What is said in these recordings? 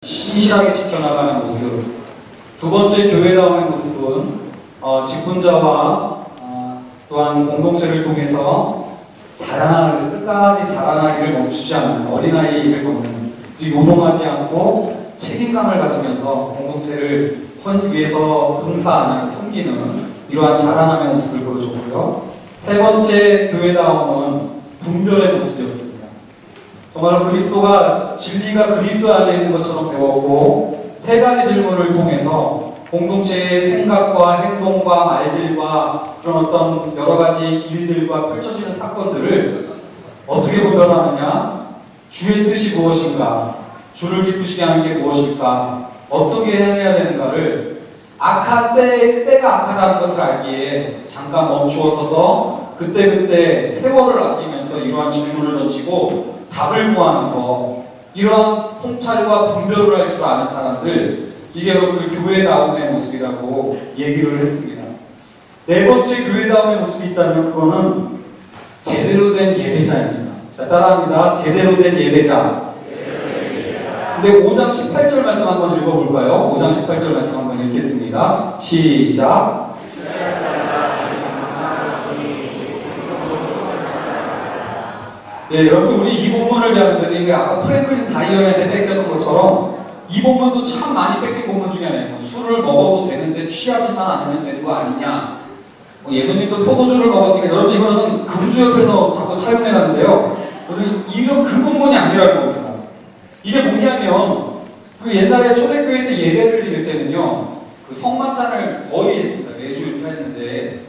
신실하게 지켜나가는 모습. 두 번째 교회다움의 모습은 직분자와 또한 공동체를 통해서 끝까지 자라나기를 멈추지 않는 어린아이를 걷는, 요동하지 않고 책임감을 가지면서 공동체를 위해서 봉사하는, 섬기는 이러한 자라남의 모습을 보여줬고요. 세 번째 교회다움은 분별의 모습이었습니다. 정말로 진리가 그리스도 안에 있는 것처럼 배웠고, 세 가지 질문을 통해서 공동체의 생각과 행동과 말들과 그런 어떤 여러 가지 일들과 펼쳐지는 사건들을 어떻게 분별하느냐? 주의 뜻이 무엇인가? 주를 기쁘시게 하는 게 무엇일까? 어떻게 해야 되는가를 때가 악하다는 것을 알기에 잠깐 멈추어서서 그때그때 세월을 아끼면서 이러한 질문을 던지고 답을 구하는 것, 이러한 통찰과 분별을 할 줄 아는 사람들, 이게 여러분들 교회다움의 모습이라고 얘기를 했습니다. 네 번째 교회다움의 모습이 있다면 그거는 제대로 된 예배자입니다. 자, 따라합니다. 제대로 된 예배자. 근데 5장 18절 말씀 한번 읽어볼까요? 5장 18절 말씀 한번 읽겠습니다. 시작. 네, 여러분 우리 이 본문을 배웠는데 이게 아까 프랭클린 다이언한테 뺏겼던 것처럼 이 본문도 참 많이 뺏긴 본문 중에 하나예요. 술을 먹어도 되는데 취하지만 않으면 되는 거 아니냐. 예수님도 포도주를 먹었으니까 여러분 이거는 금주 옆에서 자꾸 차용해 가는데요. 이건 그 본문이 아니라는 겁니다. 이게 뭐냐면 옛날에 초대교회 때 예배를 드릴 때는요, 그 성만찬을 거의 했습니다. 매주 이렇게 했는데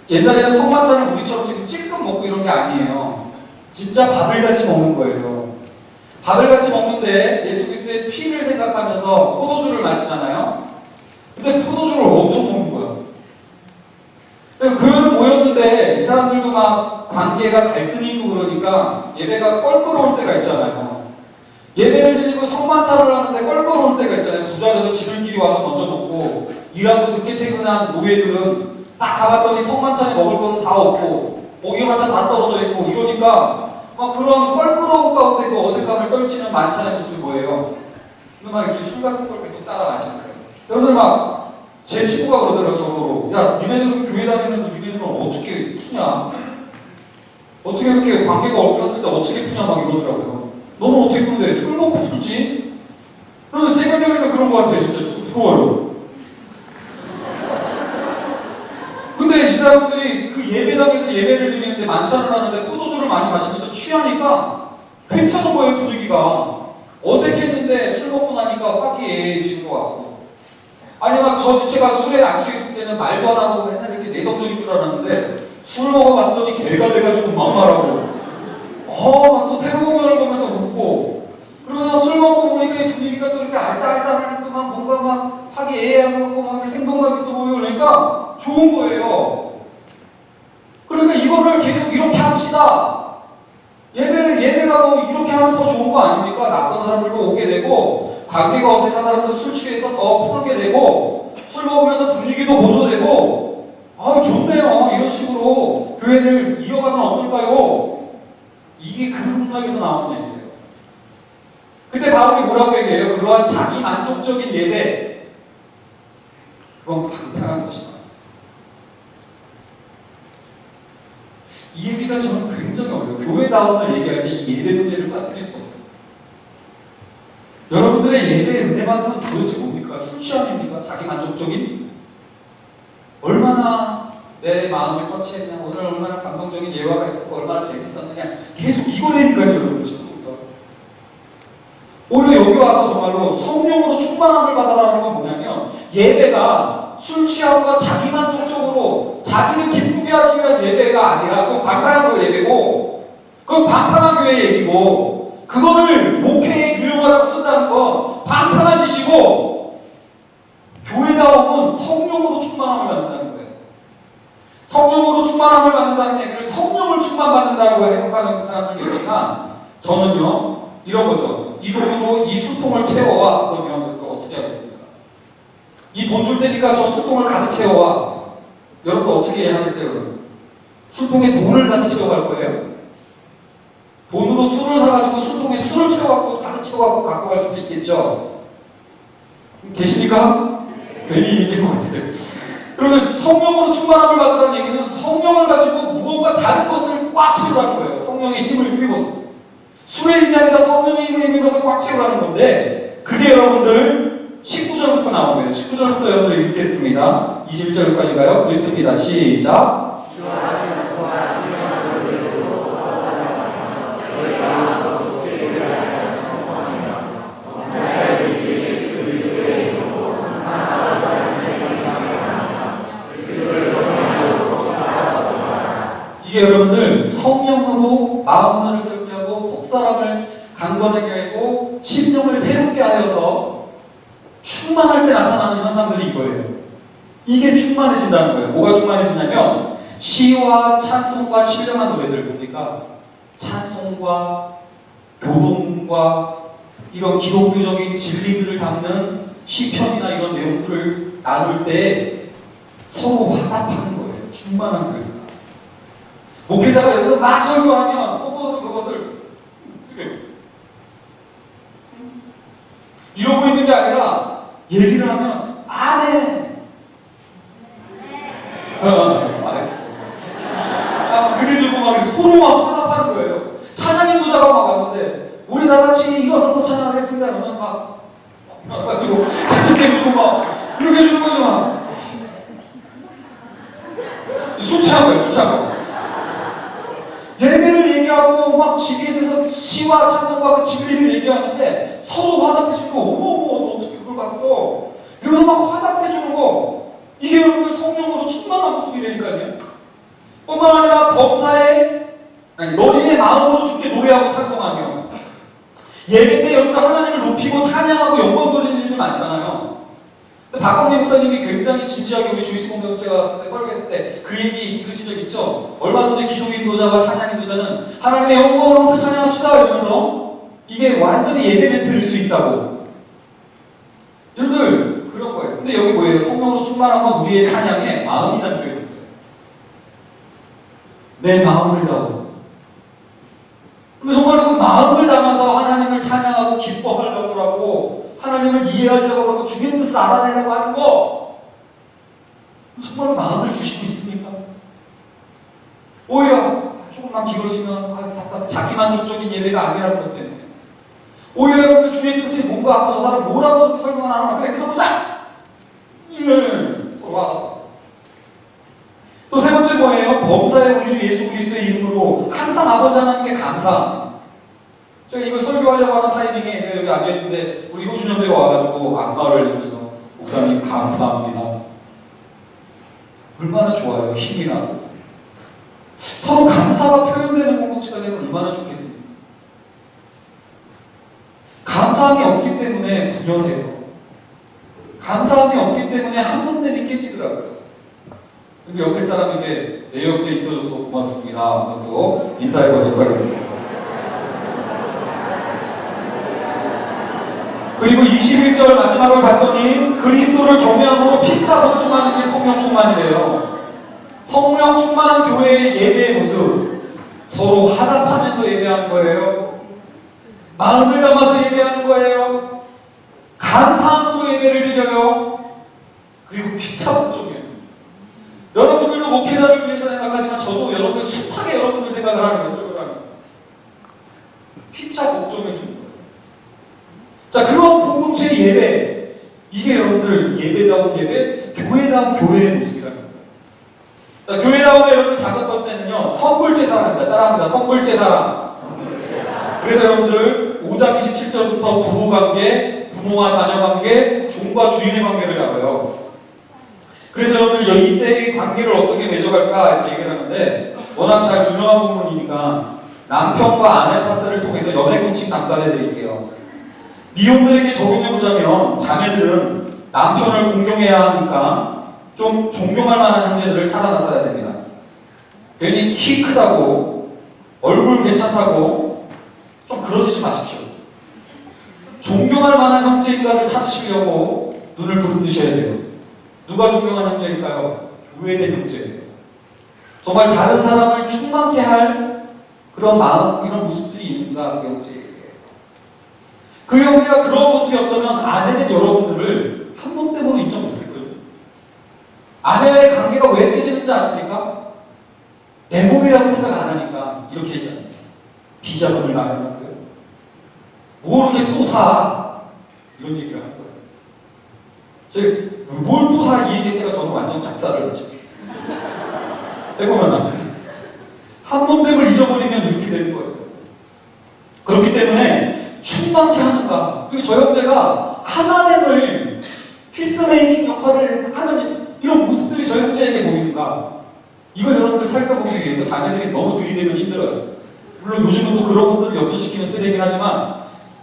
옛날에는 성만찬을 우리처럼 지금 찔끔 먹고 이런 게 아니에요. 진짜 밥을 같이 먹는 거예요. 밥을 같이 먹는데 예수 그리스도의 피를 생각하면서 포도주를 마시잖아요. 근데 포도주를 엄청 먹는 거예요. 교회는 모였는데 이 사람들도 막 관계가 갈등이 있고 그러니까 예배가 껄끄러울 때가 있잖아요. 예배를 드리고 성만찬을 하는데 껄끄러울 때가 있잖아요. 부자들은 지들끼리 와서 먼저 먹고, 일하고 늦게 퇴근한 노예들은 딱 가봤더니 성만찬에 먹을 거는 다 없고 고기만찬 다 떨어져 있고 이러니까 막 그런 껄끄러움 가운데 그 어색함을 떨치는 만찬의 모습이 뭐예요? 막 이렇게 술 같은 걸 계속 따라 마시는 거예요. 여러분들 막 제 친구가 그러더라고요. 저보고, 야 니네들은 교회 다니면서 니네들은 어떻게 푸냐? 어떻게 이렇게 관계가 얽혔을 때 어떻게 푸냐 막 이러더라고요. 너는 어떻게 푸는데? 술 먹고 풀지? 그래서 생각해보니까 그런 것 같아요. 진짜 좀 부러워요. 근데 이 사람들이 그 예배당에서 예배를 드리는데 만찬을 하는데 포도주를 많이 마시면서 취하니까 괜찮은 거예요. 분위기가 어색했는데 술 먹고 나니까 화기애애해지는 것 같고, 아니 막 저 지체가 술에 안 취했을 때는 말도 안 하고 맨날 이렇게 내성적인 줄 알았는데 술 먹어봤더니 개가 돼가지고 막말하고 막 또 새로운 면을 보면서 웃고, 그러다 술 먹고 보니까 이 분위기가 또 이렇게 알딸딸하니까 막 뭔가 막 화기애애하고 막 생동감 있어 보이고 그러니까 좋은 거예요. 그러니까 이거를 계속 이렇게 합시다. 예배가 뭐 이렇게 하면 더 좋은 거 아닙니까? 낯선 사람들도 오게 되고, 관계가 어색한 사람도 술 취해서 더 풀게 되고, 술 먹으면서 분위기도 고조되고, 좋네요. 이런 식으로 교회를 이어가면 어떨까요? 이게 그 문맥에서 나오는 얘기예요. 근데 바울이 뭐라고 얘기해요? 그러한 자기 만족적인 예배, 그건 방탕한 것이다. 이 얘기가 저는 굉장히 어려워요. 교회다움을 얘기할 때 이 예배 문제를 빠뜨릴 수 없어요. 여러분들의 예배의 은혜만은 도대체 뭡니까? 술 취함입니까? 자기 만족적인? 얼마나 내 마음을 터치했냐, 오늘 얼마나 감동적인 예화가 있었고 얼마나 재밌었느냐, 계속 이거라니까요. 여러분 지금 오히려 여기 와서 정말로 성령으로 충만함을 받아라는 건 뭐냐면, 예배가 술 취함과 자기 만족적으로 자기를 기쁘게 하기 위한 예배가 아니라 그건 방탕한 예배고, 그건 방탕한 교회 얘기고, 그거를 목회에 유용하다고 쓴다는 건 방탕한 짓이고, 교회다움은 성령으로 충만함을 받는다는 거예요. 성령으로 충만함을 받는다는 얘기를 성령을 충만받는다고 해석하는 사람들이 있지만, 저는요 이런 거죠. 이 돈으로 이 술통을 채워와. 그러면 또 어떻게 하겠습니까? 이 돈 줄 테니까 저 술통을 가득 채워와. 여러분 어떻게 하겠어요? 술통에 돈을 가득 채워갈 거예요? 돈으로 술을 사가지고 술통에 술을 채워갖고 가득 채워갖고 갖고 갈 수도 있겠죠. 계십니까? 괜히 얘기할 것 같아요. 그러면 성령으로 충만함을 받으라는 얘기는 성령을 가지고 무언가 다른 것을 꽉 채우라는 거예요. 성령의 힘을 힘입어서. 술의 힘이 아니라 성령의 힘을 힘입어서 꽉 채우라는 건데, 그게 여러분들 19절부터 나오고요. 19절부터 여러분들 읽겠습니다. 21절까지 가요. 읽습니다. 시작. 이게 여러분들 성령으로 마음을 새롭게 하고 속사람을 강건하게 하고 심령을 새롭게 하여서 충만할 때 나타나는 현상들이 이거예요. 이게 충만해진다는 거예요. 뭐가 충만해지냐면 시와 찬송과 신령한 노래들 뭡니까? 찬송과 교동과 이런 기독교적인 진리들을 담는 시편이나 이런 내용들을 나눌 때 서로 화답하는 거예요. 충만한 거예요. 목회자가 여기서 막 설교하면 성도들은 그것을 이러고 있는 게 아니라 얘기를 하면 아멘. 그래가지고 막 서로 막 화답하는 거예요. 찬양 인도자가 막 왔는데 우리 다 같이 일어서서 찬양하겠습니다. 그러면 막 가지고 찬양해주고 막 이렇게 해주는 거죠. 막 술 취한 거예요. 술 취한 거. 예배를 얘기하고 막 집에서 시와 찬송과 그 진리를 얘기하는데 서로 화답해주고 어머 어떻게 그걸 봤어? 이러면서 막 화답해주는 거, 이게 여러분들 성령으로 충만한 모습이라니까요. 뿐만 아니라 범사에 너희의 마음으로 주께 노래하고 찬송하며, 예배 때 여러분들 하나님을 높이고 찬양하고 영광 돌리는 일이 많잖아요. 박광민 목사님이 굉장히 진지하게 우리 주이스 공동체가 설교했을 때 그 얘기 들으신 적 있죠? 얼마든지 기독 인도자와 찬양 인도자는 하나님의 영광을 높여 찬양합시다 이러면서 이게 완전히 예배 멘트일 수 있다고. 여러분들 그런 거예요. 근데 여기 뭐예요? 성령으로 충만한 건 우리의 찬양에 마음이 담겨있는 거예요. 내 마음을 담아. 근데 정말 그 마음을 담아서 하나님을 찬양하고 기뻐하려고 하고 하나님을 이해하려고 하고 주의 뜻을 알아내려고 하는 거, 정말 마음을 주시고 있습니까? 오히려 조금만 길어지면 답답해, 자기만족적인 예배가 아니라는 것 때문에 오히려 여러분들 주의 뜻이 뭔가 저 사람 뭐라고 설명을 안 하나, 그래 들어보자 이는 서로 하다. 또 세 번째 뭐예요? 범사의 우리 주 예수 그리스도의 이름으로 항상 아버지 하나님께 감사합니다. 제가 이걸 설교하려고 하는 타이밍에 여기 앉아있는데 우리 호준 형제가 와가지고 안마를 해주면서 목사님 감사합니다. 얼마나 좋아요. 힘이 나고 서로 감사가 표현되는 공동체가 되면 얼마나 좋겠습니까? 감사함이 없기 때문에 분열해요. 감사함이 없기 때문에 한 번쯤이 깨지더라고요. 근데 옆에 사람에게 내 옆에 있어줘서 고맙습니다 하고 인사해보도록 하겠습니다. 그리고 21절 마지막을 봤더니 그리스도를 경외함으로 피차 복종하는 게 성령 충만이래요. 성령 충만한 교회의 예배의 모습, 서로 화답하면서 예배하는 거예요. 마음을 담아서 예배하는 거예요. 감사함으로 예배를 드려요. 그리고 피차 복종이에요. 여러분들도 목회자를 위해서 생각하지만 저도 여러분들 숱하게 여러분들 생각을 하는 거예요. 설교를 하면서 피차 복종해 주는 거예요. 자, 그런 공동체의 예배, 이게 여러분들 예배다운 예배, 교회다운 교회의 모습이라는 거예요. 자, 교회다움의 여러분들 다섯 번째는요, 성불제사랑입니다. 따라합니다. 성불제사랑. 그래서 여러분들 5장 27절부터 부부관계, 부모와 자녀관계, 종과 주인의 관계를 잡아요. 그래서 여러분들 이때의 관계를 어떻게 맺어갈까 이렇게 얘기를 하는데, 워낙 잘 유명한 부분이니까 남편과 아내 파트를 통해서 연애 공식 잠깐 해드릴게요. 미혼들에게 적용해보자면 자매들은 남편을 공경해야 하니까 좀 존경할 만한 형제들을 찾아 나서야 됩니다. 괜히 키 크다고 얼굴 괜찮다고 좀 그러시지 마십시오. 존경할 만한 형제인가를 찾으시려고 눈을 부릅뜨셔야 돼요. 누가 존경한 형제일까요? 교회된 형제예요. 정말 다른 사람을 충만케 할 그런 마음, 이런 모습들이 있는가, 그 형제예요. 그 형제가 그런 모습이 없다면 아내는 여러분들을 한 번 때문에 인정 못할 거예요. 아내와의 관계가 왜 깨지는지 아십니까? 내 몸이라고 생각 안 하니까 이렇게 얘기합니다. 비자금을 마련한 거예요. 뭘 이렇게 또 사? 이런 얘기를 한 거예요. 뭘 또 사? 이 얘기할 때가 저는 완전 작사를 했죠. 해보면 한 몸됨을 잊어버리면 이렇게 되는 거예요. 그렇기 때문에 충만케 하는가. 그리고 저 형제가 하나됨을 피스메이킹 역할을 하는 이런 모습들이 저 형제에게 보이는가. 이걸 여러분들 살펴보기 위해서 자녀들이 너무 들이대면 힘들어요. 물론 요즘은 또 그런 것들을 역전시키는 세대이긴 하지만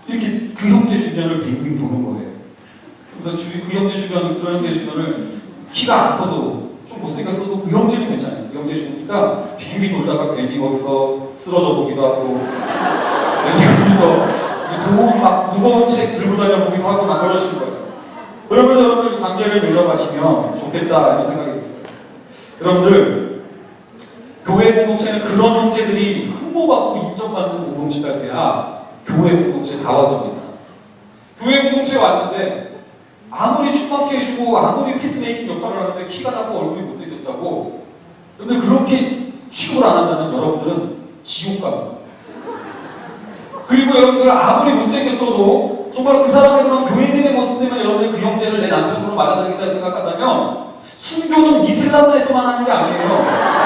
이렇게 그 형제 주변을 빙빙 도는 거예요. 그래서 그 형제 주변, 그런 형제 주변을 키가 안 커도 좀 못생겼어도 그 형제는 괜찮아요. 그 형제 주변이니까 빙빙 돌다가 괜히 거기서 쓰러져 보기도 하고 괜히 거기서 막 무거운 책 들고 다녀 보기도 하고 막 그러시는 거예요. 그러면서 여러분들 관계를 이어가시면 좋겠다 이런 생각이 들어요. 여러분들 교회 공동체는 그런 형제들이 흠모받고 인정받는 공동체가 돼야 교회 공동체다워집니다. 교회 공동체에 왔는데 아무리 충만케 해주고 아무리 피스메이킹 역할을 하는데 키가 작고 얼굴이 못생겼다고 여러분들 그렇게 취급을 안 한다면 여러분들은 지옥 갑니다. 그리고 여러분들 아무리 못생겼어도 정말 그 사람의 그런 교회님의 모습 때문에 여러분들 그 형제를 내 남편으로 맞아들이겠다 생각한다면 순교는 이슬람에서만 하는 게 아니에요.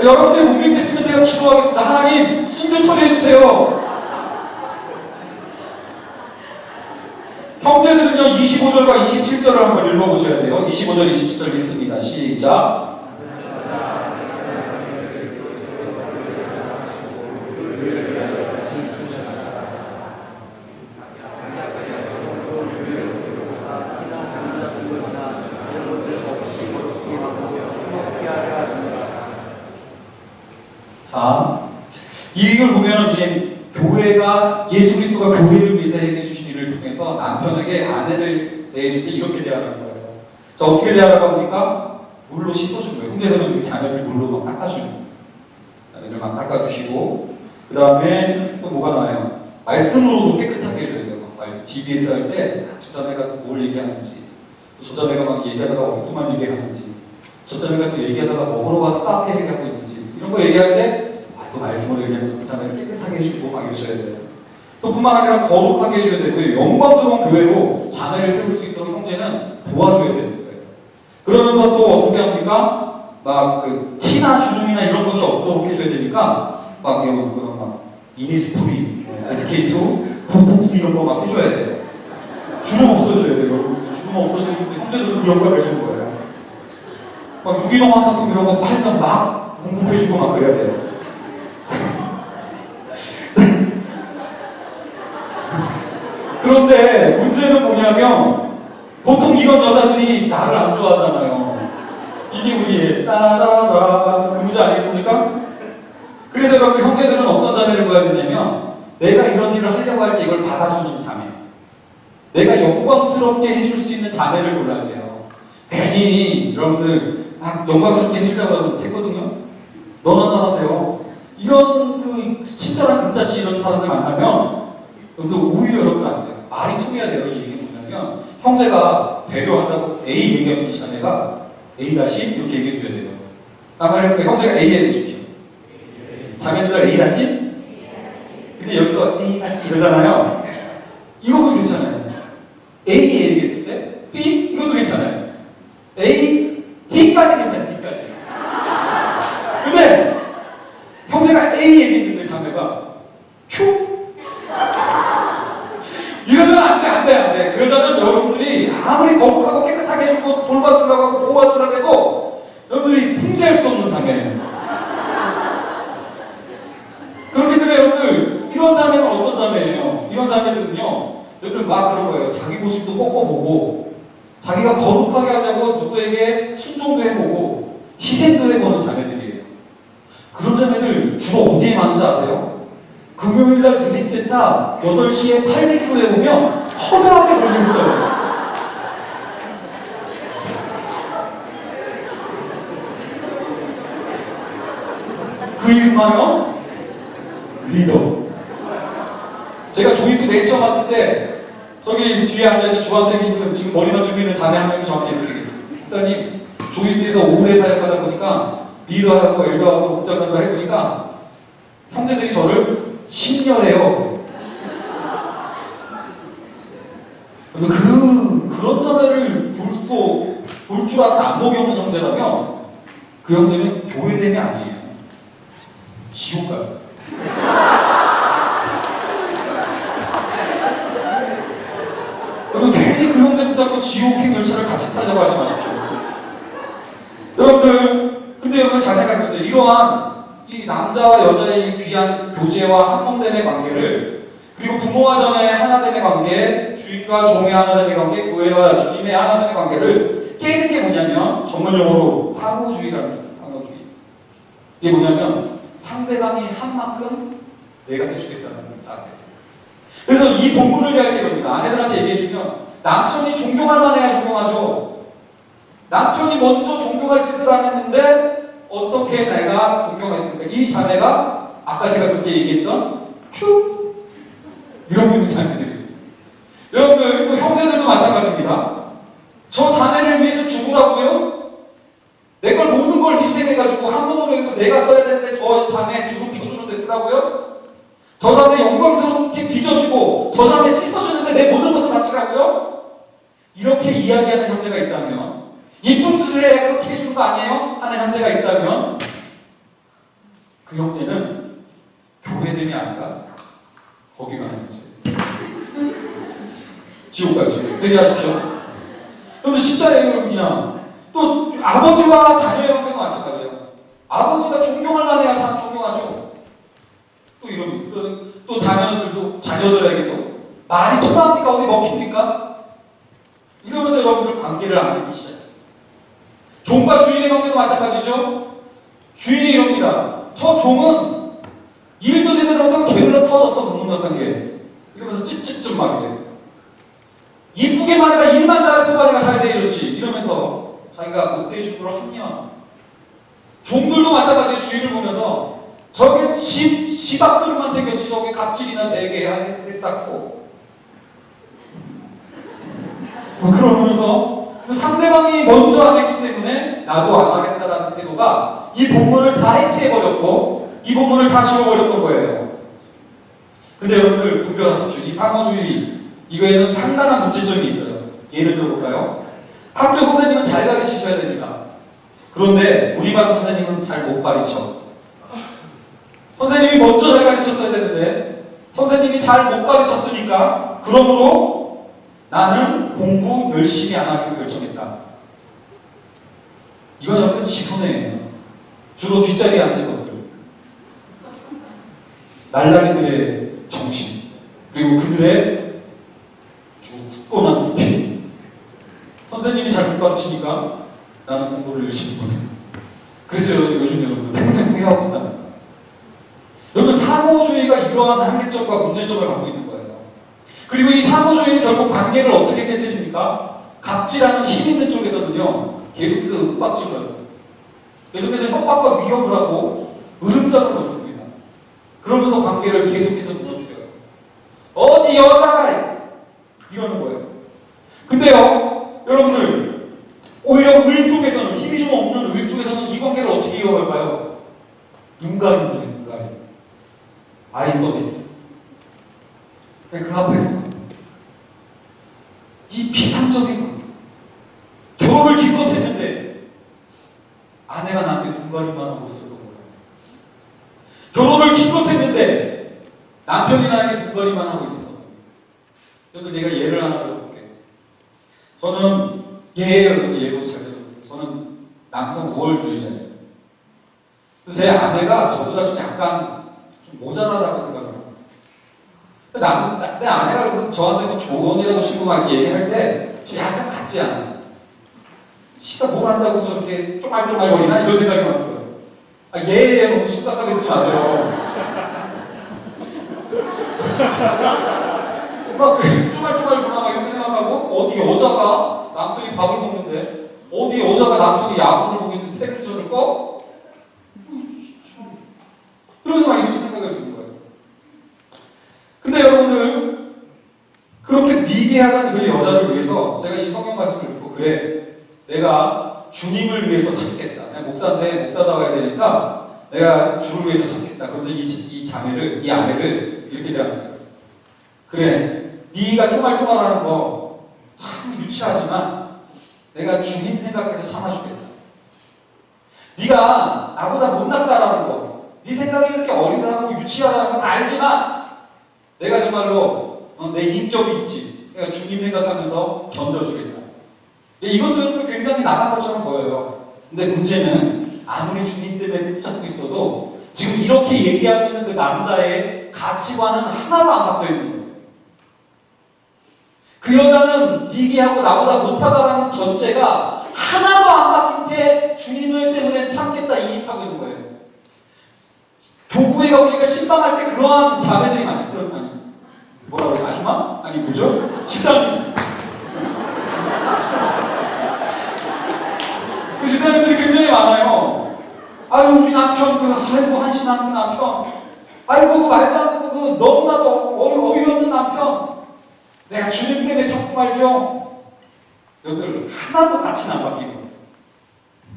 여러분들이 못 믿겠으면 제가 기도하겠습니다. 하나님 순교 처리해주세요. 형제들은요 25절과 27절을 한번 읽어보셔야 돼요. 25절 27절 읽습니다. 시작. 자, 이걸 보면 이제 교회가 예수 그리스도가 교회를 위해서 해결해 주신 일을 통해서 남편에게 아내를 대해줄 때 이렇게 대하는 거예요. 자, 어떻게 대하라고 합니까? 물로 씻어준 거예요. 형제들은 그 자녀들 물로 막 닦아주는 거예요. 자녀들 막 닦아주시고 그 다음에 또 뭐가 나와요? 말씀으로도 깨끗하게 해줘야 돼요. 말씀 TBS 할 때 저 자매가 뭘 얘기하는지 저 자매가 막 얘기하다가 엉뚱한 얘기하는지 저 자매가 또 얘기하다가 먹으러 가는 카페 얘기하고 있는지 이런 거 얘기할 때 또 말씀으로 얘기하면서 그 자매를 깨끗하게 해주고 막 이러셔야 돼요. 또 뿐만 아니라 거룩하게 해줘야 되고 영광스러운 교회로 자매를 세울 수 있도록 형제는 도와줘야 되는 거예요. 그러면서 또 어떻게 합니까? 막 그 티나 주름이나 이런 것이 없도록 해줘야 되니까 막 이런 그런 막 이니스프리, SK2, 폼폭스 이런 거 막 해줘야 돼요. 주름 없어져야 돼요. 여러분 주름 없어질 수 있는 형제들은 그 역할을 해주는 거예요. 막 유기농 화장품 이런 거 팔면 막 공급해주고 막 그래야 돼요. 그런데 문제는 뭐냐면 보통 이런 여자들이 나를 안 좋아하잖아요. 이게 우리의 따라라 그 문제 아니겠습니까? 그래서 여러분 형제들은 어떤 자매를 보여야 되냐면 내가 이런 일을 하려고 할 때 이걸 받아주는 자매, 내가 영광스럽게 해줄 수 있는 자매를 골라야 돼요. 괜히 여러분들 막 영광스럽게 해주려고 하면 했거든요. 너나 잘하세요. 이런 그 친절한 금자씨 이런 사람들 만나면 근데 오히려 여러분 안 돼요. 말이 통해야 돼요. 이 얘기는 뭐냐면 형제가 배려한다고 A 얘기하는 자매가 A 다시 이렇게 얘기해 줘야 돼요. 아무래도 형제가 A 해주십시오. 자매들 A 다시. 근데 여기서 A 다시 이러잖아요. 이거도 괜찮아요. A 얘기했을 때 B 이것도 괜찮아요. A D까지 괜찮아요. D까지. 근데 형제가 A 얘기했는데 자매가 Q 이러면 안 돼. 그 여자는 여러분들이 아무리 거룩하고 깨끗하게 해주고 돌봐주려고 하고 도와주려고 해도 여러분들이 통제할 수 없는 자매예요. 그렇기 때문에 여러분들 이런 자매는 어떤 자매예요? 이런 자매들은요 여러분들 막 그런 거예요. 자기 모습도 꺾어보고 자기가 거룩하게 하려고 누구에게 순종도 해보고 희생도 해보는 자매들이에요. 그런 자매들 주로 어디에 많은지 아세요? 금요일날 드림센터 8시에 800km에 오면 허다하게 걸려있어요. 그 이름하여 리더. 제가 조이스 맨 처음 왔을 때 저기 뒤에 앉아있는 주한생님은 지금 머리만 죽이는 자매 한 명이 저한테 이렇게 얘기했어요. 목사님, 조이스에서 오래 사역하다 보니까 리더하고 엘더하고 국장관도 해보니까 형제들이 저를 신녀래요. 그런 자매를 볼 줄 아는 안목이 없는 형제라면 그 형제는 교회됨이 아니에요. 지옥 가요. 여러분 괜히 그 형제 붙잡고 지옥행 열차를 같이 타려고 하지 마십시오. 여러분들 근데 여러분 잘 생각해보세요. 이러한 이 남자와 여자의 귀한 교제와 한몸됨의 관계를 그리고 부모와 자매의 하나됨의 관계, 주인과 종의 하나됨의 관계, 교회와 주님의 하나됨의 관계를 깨는 게 뭐냐면 전문용어로 상호주의라는 게 있어요. 상호주의. 이게 뭐냐면 상대방이 한 만큼 내가 해주겠다는 자세. 그래서 이 본문을 이해할 때 이럽니다. 아내들한테 얘기해주면 남편이 존경할 만해야 존경하죠. 남편이 먼저 존경할 짓을 안 했는데 어떻게 내가 존경했습니까? 이 자매가 아까 제가 그때 얘기했던 큐 이러고 있는 자매들이에요. 여러분들 형제들도 마찬가지입니다. 저 자매를 위해서 죽으라고요? 내 걸 모든 걸 희생해가지고 한 번으로 내가 써야 되는데 저 자매 주름 펴주는데 쓰라고요? 저 자매 영광스럽게 빚어주고 저 자매 씻어주는데 내 모든 것을 바치라고요? 이렇게 이야기하는 형제가 있다면 이쁜 짓을 해야 그렇게 해주는 거 아니에요? 하는 형제가 있다면 그 형제는 교회됨이 아니라 거기 가는 형제. 지옥 가요, 지옥. 회개하십시오. 여러분들 진짜예요, 여러분. 그냥 또 아버지와 자녀의 관계도 마찬가지예요. 아버지가 존경할 만해야 참 존경하죠. 또 이런 또 자녀들에게도 말이 통합니까? 어디 먹힙니까? 이러면서 여러분들 관계를 안 맺기 시작해요. 종과 주인의 관계도 마찬가지죠. 주인이 이럽니다. 저 종은 일도 제대로 못하고 게을러 터졌어 묻는 관계. 이러면서 찝찝 막 이래요. 이쁘게 말해가 일만 잘해서 내가 잘 돼 이러지. 이러면서 자기가 못돼주기로 합리화. 종들도 마찬가지로 주인을 보면서 저게 집 앞그릇만 챙겼지 저게 갑질이나 내게 했었고 그러면서 상대방이 먼저 안 했기 때문에 나도 안 하겠다라는 태도가 이 본문을 다 해체해버렸고 이 본문을 다 지워버렸던 거예요. 근데 여러분들 분별하십시오. 이 상호주의 이거에는 상당한 문제점이 있어요. 예를 들어볼까요? 학교 선생님은 잘 가르치셔야 됩니다. 그런데 우리 반 선생님은 잘 못 가르쳐. 선생님이 먼저 잘 가르쳤어야 되는데 선생님이 잘 못 가르쳤으니까 그러므로 나는 공부 열심히 안 하기로 결정했다. 이건 여러분 지손해예요. 주로 뒷자리에 앉은 것들. 날라리들의 정신 그리고 그들의 굳건한 스피릿. 선생님이 잘 못 가르치니까 나는 공부를 열심히 못해. 그래서 요즘 여러분 평생 후회하고 있답니다. 여러분 상호주의가 이러한 한계점과 문제점을 갖고 있는 거예요. 그리고 이 상호주의는 결국 관계를 어떻게 깨뜨립니까? 갑질하는 힘 있는 쪽에서는요 계속해서 윽박질을 해요. 계속해서 협박과 위협을 하고 으름장을 놓습니다. 그러면서 관계를 계속해서 무너뜨려요. 어디 여자가 이러는 거예요. 근데요 여러분들 오히려 을 쪽에서는 힘이 좀 없는 을 쪽에서는 이 관계를 어떻게 이어갈까요? 눈 가리는 거예요. 눈 가리. 아이 서비스. 그 앞에서 이 비상적인 관계. 결혼을 기껏 했는데 아내가 나한테 눈가리만 하고 있었던 거예요. 결혼을 기껏 했는데 남편이 나에게 눈가리만 하고 있었던 거예요. 그래서 내가 예를 하나 들어볼게요. 저는 예로 잘 들어보세요. 저는 남성 우월주의자예요. 그래서 제 아내가 저보다 좀 약간 좀 모자라다고 생각합니다. 내 아내가 그래서 저한테 뭐 조언이라고 싶고 막 얘기할 때 약간 같지 않아요. 지가 뭘 한다고 저렇게 쪼말쪼말거리나 이런 생각이 막 들어요. 얘 너무 심각하게 듣지 마세요. 막 쪼말쪼말거리나 막 이렇게 생각하고 어디 여자가 남편이 밥을 먹는데 어디 여자가 남편이 야구를 보고 있는데 텔레비전을 꺼? 그러면서 막 이렇게 생각이 드는 거예요. 근데 여러분들 그렇게 미개하던 그 여자를 위해서 제가 이 성경 말씀을 읽고, 그래, 내가 주님을 위해서 참겠다. 내가 목사인데 목사다워야 되니까 내가 주를 위해서 참겠다. 그러면서 이 아내를 이렇게 대합니다. 그래, 네가 쪼말쪼말하는 거 참 유치하지만 내가 주님 생각해서 참아주겠다. 네가 나보다 못났다라는 거, 네 생각이 그렇게 어리다고 유치하다는 거 다 알지만 내가 정말로 내 인격이 있지. 내가 주님 생각하면서 견뎌주겠다. 이것도 굉장히 나간 것처럼 보여요. 근데 문제는 아무리 주님 때문에 붙잡고 있어도 지금 이렇게 얘기하고 있는 그 남자의 가치관은 하나도 안 바뀌어 있는 거예요. 그 여자는 미개하고 나보다 못하다라는 전제가 하나도 안 바뀐 채 주님을 때문에 참겠다 이식하고 있는 거예요. 교구에 가보니까 신방할 때 그러한 자매들이 많아요. 아니, 뭐라고 그러지? 아줌마? 아니 뭐죠? 집사님. 그 집사님들이 굉장히 많아요. 아유 우리 남편 아이고 한심한 그 남편, 아이고 그 말도 안 되고 그 너무나도 어이없는 남편, 내가 주님 때문에 참고 말죠. 여기를 하나도 가치는 안 바뀐 거예요.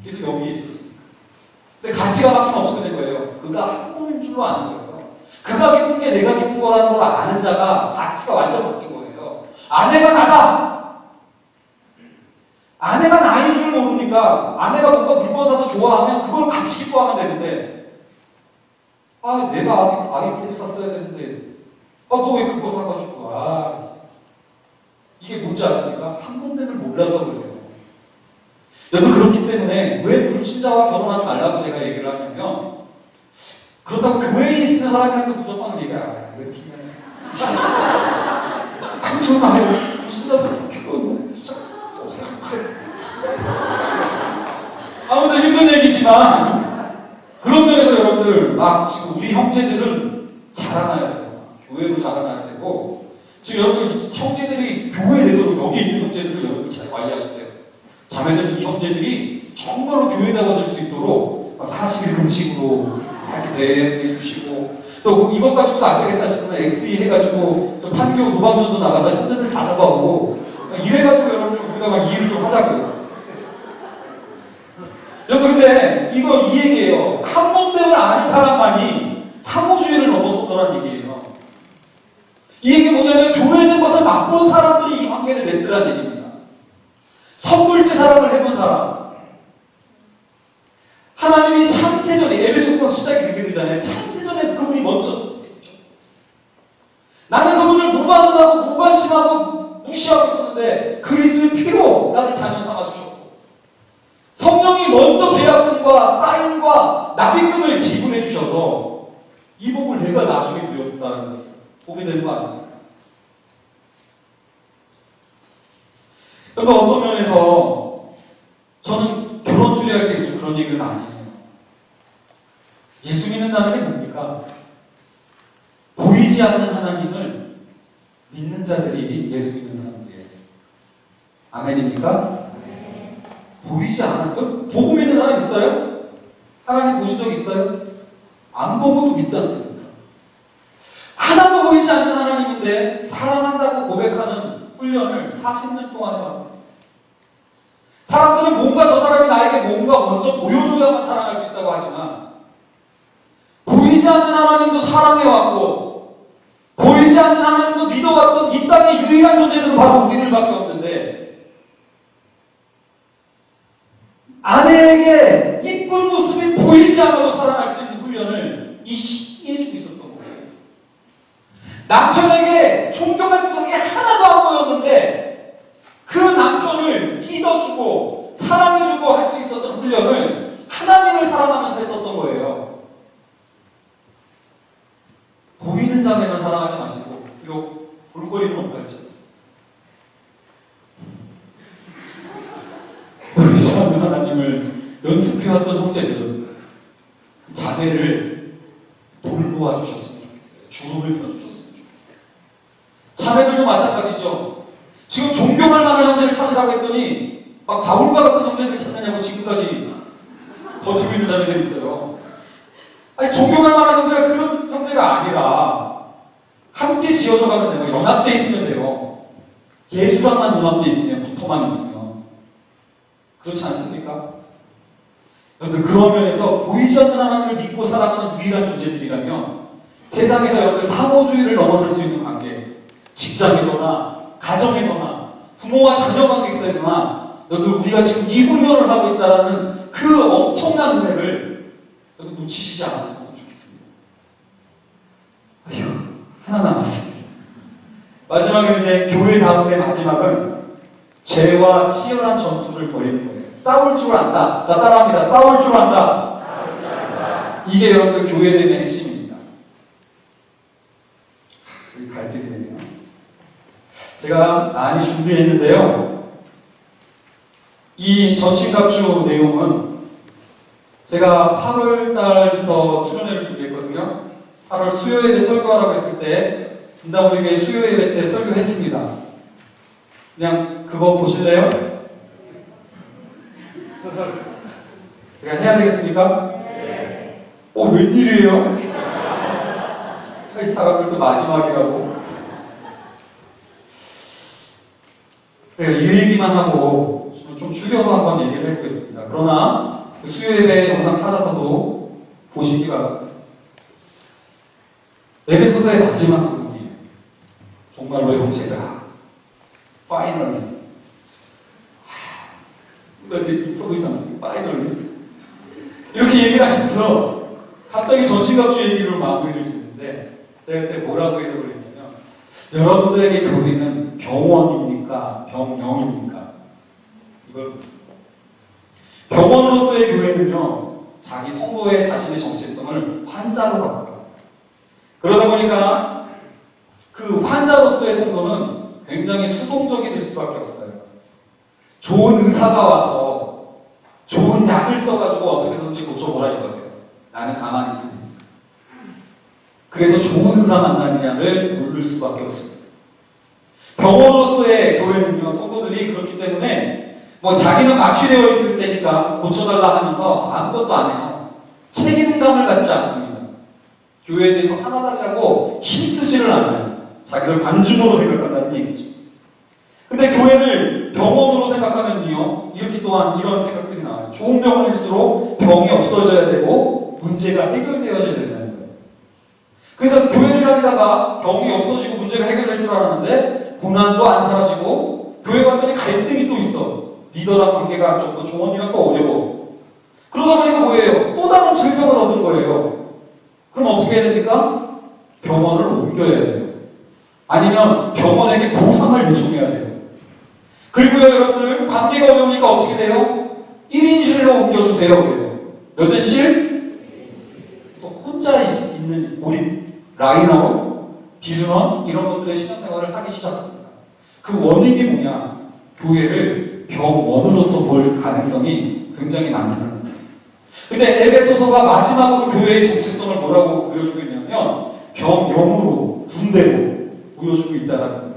그래서 여기 있었습니다. 근데 가치가 바뀌면 어떻게 된 거예요? 그가 한 몸인 줄로 아는 거예요. 그가 기쁜 게 내가 기쁜 거라는 걸 아는 자가 가치가 완전 바뀐 거예요. 아내가 나다. 아내가 나인 줄 모르니까 아내가 뭔가 물건 사서 좋아하면 그걸 같이 기뻐하면 되는데, 아 내가 아이패드 샀어야 되는데 너 왜 그거 사가지고 이게 뭔지 아십니까? 한 군데를 몰라서 그래요. 여러분 그렇기 때문에 왜 불신자와 결혼하지 말라고 제가 얘기를 하냐면, 그렇다고 교회에 있는 사람이라는 거 무조건 얘기야. 왜 이렇게 저는 안 해요. 불신자들 결혼 숫자 아무튼 힘든 얘기지만, 그런 면에서 여러분들 지금 우리 형제들은 자라나야 돼요. 교회로 자라나야 되고, 지금 여러분 형제들이 교회에 되도록 여기 있는 형제들을 여러분 잘 관리하셔야 돼요. 자매들 이 형제들이 정말로 교회다워질 수 있도록 40일 금식으로 이렇게 대해주시고, 또 이것 가지고도 안 되겠다 싶으면 XE 해가지고 또 판교 노방전도 나가서 형제들 다 잡아오고 이래가지고 여러분들 우리가 막 일을 좀 하자고요. 여러분 근데 이거 이 얘기예요. 한 몸됨을 아는 사람만이 사무주의를 넘어섰더란 얘기예요. 이 얘기 뭐냐면 교회된 것을 맛본 사람들이 이 관계를 맺더란 얘기입니다. 선물제 사랑을 해본 사람. 하나님이 창세전에, 에베소서 시작이 그렇게 되잖아요. 창세전에 그분이 먼저 나는 그분을 무반응하고 무관심하고 무시하고 있었는데 그리스도의 피로 나를 자녀 삼아주셨고, 성령이 먼저 계약금과 사인과 납입금을 지불해 주셔서 이 복을 내가 나중에 드렸다는 것을 보게 되는 거 아닙니까? 그러니까 어떤 면에서 저는 결혼주례 할 때 요즘 그런 얘기를 많이 해요. 예수 믿는다는 게 뭡니까? 보이지 않는 하나님을 믿는 자들이 예수 믿는 사람들이에요. 아멘입니까? 네. 보이지 않아. 보고 믿는 사람 있어요? 하나님 보신 적 있어요? 안 보고도 믿지 않습니까? 하나도 보이지 않는 하나님인데 사랑한다고 고백하는 훈련을 40년 동안 해왔습니다. 사람들은 뭔가 저 사람이 나에게 뭔가 먼저 보여줘야만 사랑할 수 있다고 하지만, 보이지 않는 하나님도 사랑해왔고 보이지 않는 하나님도 믿어왔던 이 땅의 유일한 존재들은 바로 우리들밖에 없는데, 아내에게 이쁜 모습이 보이지 않아도 사랑할 수 있는 훈련을 이 시기에 해주고 있었던 거예요. 남편에게 존경할 구석이 하나도 안 보였는데 그 남편을 믿어주고 사랑해주고 할 수 있었던 훈련을 하나님을 사랑하면서 했었던 거예요. 보이는 자매만 사랑하지 마시고 비록 볼거리는 없겠죠. 보이지 않는 하나님을 연습해왔던 형제들은 자매를 돌보아 주셨으면 좋겠어요. 주름을 펴주셨으면 좋겠어요. 자매들도 마찬가지죠. 지금 존경할 만한 형제를 찾으라고 했더니 막 바울과 같은 형제들 찾느냐고 지금까지 버티고 있는 자매들이 있어요. 아니, 존경할 만한 형제가 그런 형제가 아니라 함께 지어져 가면 돼요. 연합돼 있으면 돼요. 예수랑만 눈앞에 있으면, 붙어만 있으면. 그렇지 않습니까? 여러분들, 그런 면에서 보이지 않는 하나님을 믿고 살아가는 유일한 존재들이라면 세상에서 여러분들 상호주의를 넘어설 수 있는 관계, 직장에서나 가정에서나 부모와 자녀 관계에서나 여러분들, 우리가 지금 이 훈련을 하고 있다는 그 엄청난 은혜를 여러분 놓치시지 않았으면 좋겠습니다. 아휴, 하나 남았습니다. 마지막에 이제 교회 다음의 마지막은 죄와 치열한 전투를 벌이는 거예요. 싸울 줄 안다. 자, 따라합니다. 싸울 줄 안다. 이게 여러분들 교회됨의 핵심입니다. 여기 갈등이 되네요. 제가 많이 준비했는데요. 이 전신갑주 내용은 제가 8월 달부터 수련회를 준비했거든요. 8월 수요예배 설교하라고 했을 때 분당우리교회 수요예배 때 설교했습니다. 그냥 그거 보실래요? 제가 해야 되겠습니까? 네. 웬일이에요? 이 사람들도 마지막이라고. 이 얘기만 하고 좀 줄여서 한번 얘기를 해보겠습니다. 그러나 그 수요예배 영상 찾아서도 보시기 바랍니다. 에베소서의 마지막 부분이에요. 정말로 형제들아, 파이널리. 이렇게 있어 보이지 않습니까? 파이널리. 이렇게 얘기를 하면서 갑자기 전신갑주 얘기로 마무리를 짓는데, 제가 그때 뭐라고 해서 그랬냐면, 여러분들에게 교회는 병원입니까? 병영입니까? 이걸 묻습니다. 병원으로서의 교회는요, 자기 성도의 자신의 정체성을 환자로 바꿔요. 그러다 보니까 그 환자로서의 성도는 굉장히 수동적이 될 수밖에 없어요. 좋은 의사가 와서 좋은 약을 써가지고 어떻게든지 고쳐보라 이거예요. 나는 가만히 있습니다. 그래서 좋은 의사 만나느냐를 고를 수밖에 없습니다. 병원으로서의 교회는요, 성도들이 그렇기 때문에 자기는 마취되어 있을 때니까 고쳐달라 하면서 아무것도 안 해요. 책임감을 갖지 않습니다. 교회에 대해서 하나 달라고 힘쓰지를 않아요. 자기를 관중으로 생각한다는 얘기죠. 근데 교회를 병원으로 생각하면요, 이렇게 또한 이런 생각들이 나와요. 좋은 병원일수록 병이 없어져야 되고 문제가 해결되어져야 된다는 거예요. 그래서 교회를 다니다가 병이 없어지고 문제가 해결될 줄 알았는데 고난도 안 사라지고 교회 갔더니 갈등이 또 있어. 리더랑 관계가 안 좋고 조언이랑 또 어려워. 그러다 보니까 뭐예요? 또 다른 질병을 얻은 거예요. 그럼 어떻게 해야 됩니까? 병원을 옮겨야 돼요. 아니면 병원에게 보상을 요청해야 돼요. 그리고요, 여러분들, 관계가 어려우니까 어떻게 돼요? 1인실로 옮겨주세요. 그래요. 몇 인실? 혼자 있는 고립, 라인하고 비순원, 이런 것들의 신앙생활을 하기 시작합니다. 그 원인이 뭐냐? 교회를 병원으로서 볼 가능성이 굉장히 많다는 거예요. 근데 에베소서가 마지막으로 교회의 정체성을 뭐라고 그려주고 있냐면 병영으로, 군대로 보여주고 있다는 거예요.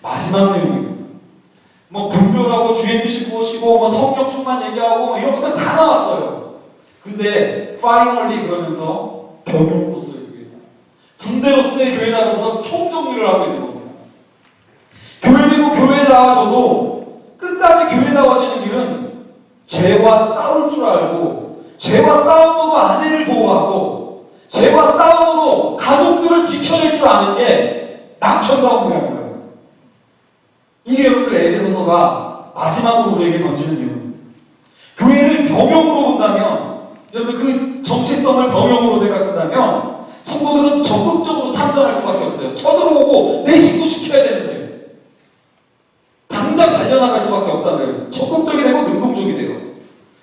마지막 내용입니다. 분별하고 주의 뜻이 무엇이고 성령 충만 얘기하고 이런 것들 다 나왔어요. 근데 파이널리 그러면서 병영으로서의 교회다, 군대로서의 교회다 그러면서 총정리를 하고 있는 겁니다. 교회되고 교회에 나와서도 끝까지 교회다워지는 길은 죄와 싸울 줄 알고, 죄와 싸움으로 아내를 보호하고, 죄와 싸움으로 가족들을 지켜낼 줄 아는 게 남편다운 거라는 거예요. 이게 여러분들 에베소서가 마지막으로 우리에게 던지는 이유입니다. 교회를 병영으로 본다면, 여러분들 그 정체성을 병영으로 생각한다면 성도들은 적극적으로 참전할 수밖에 없어요. 쳐들어오고 내 식구 시켜야 되는데 당장 달려나갈 수밖에 없다는 거예요. 적극적이 되고 능동적이 돼요.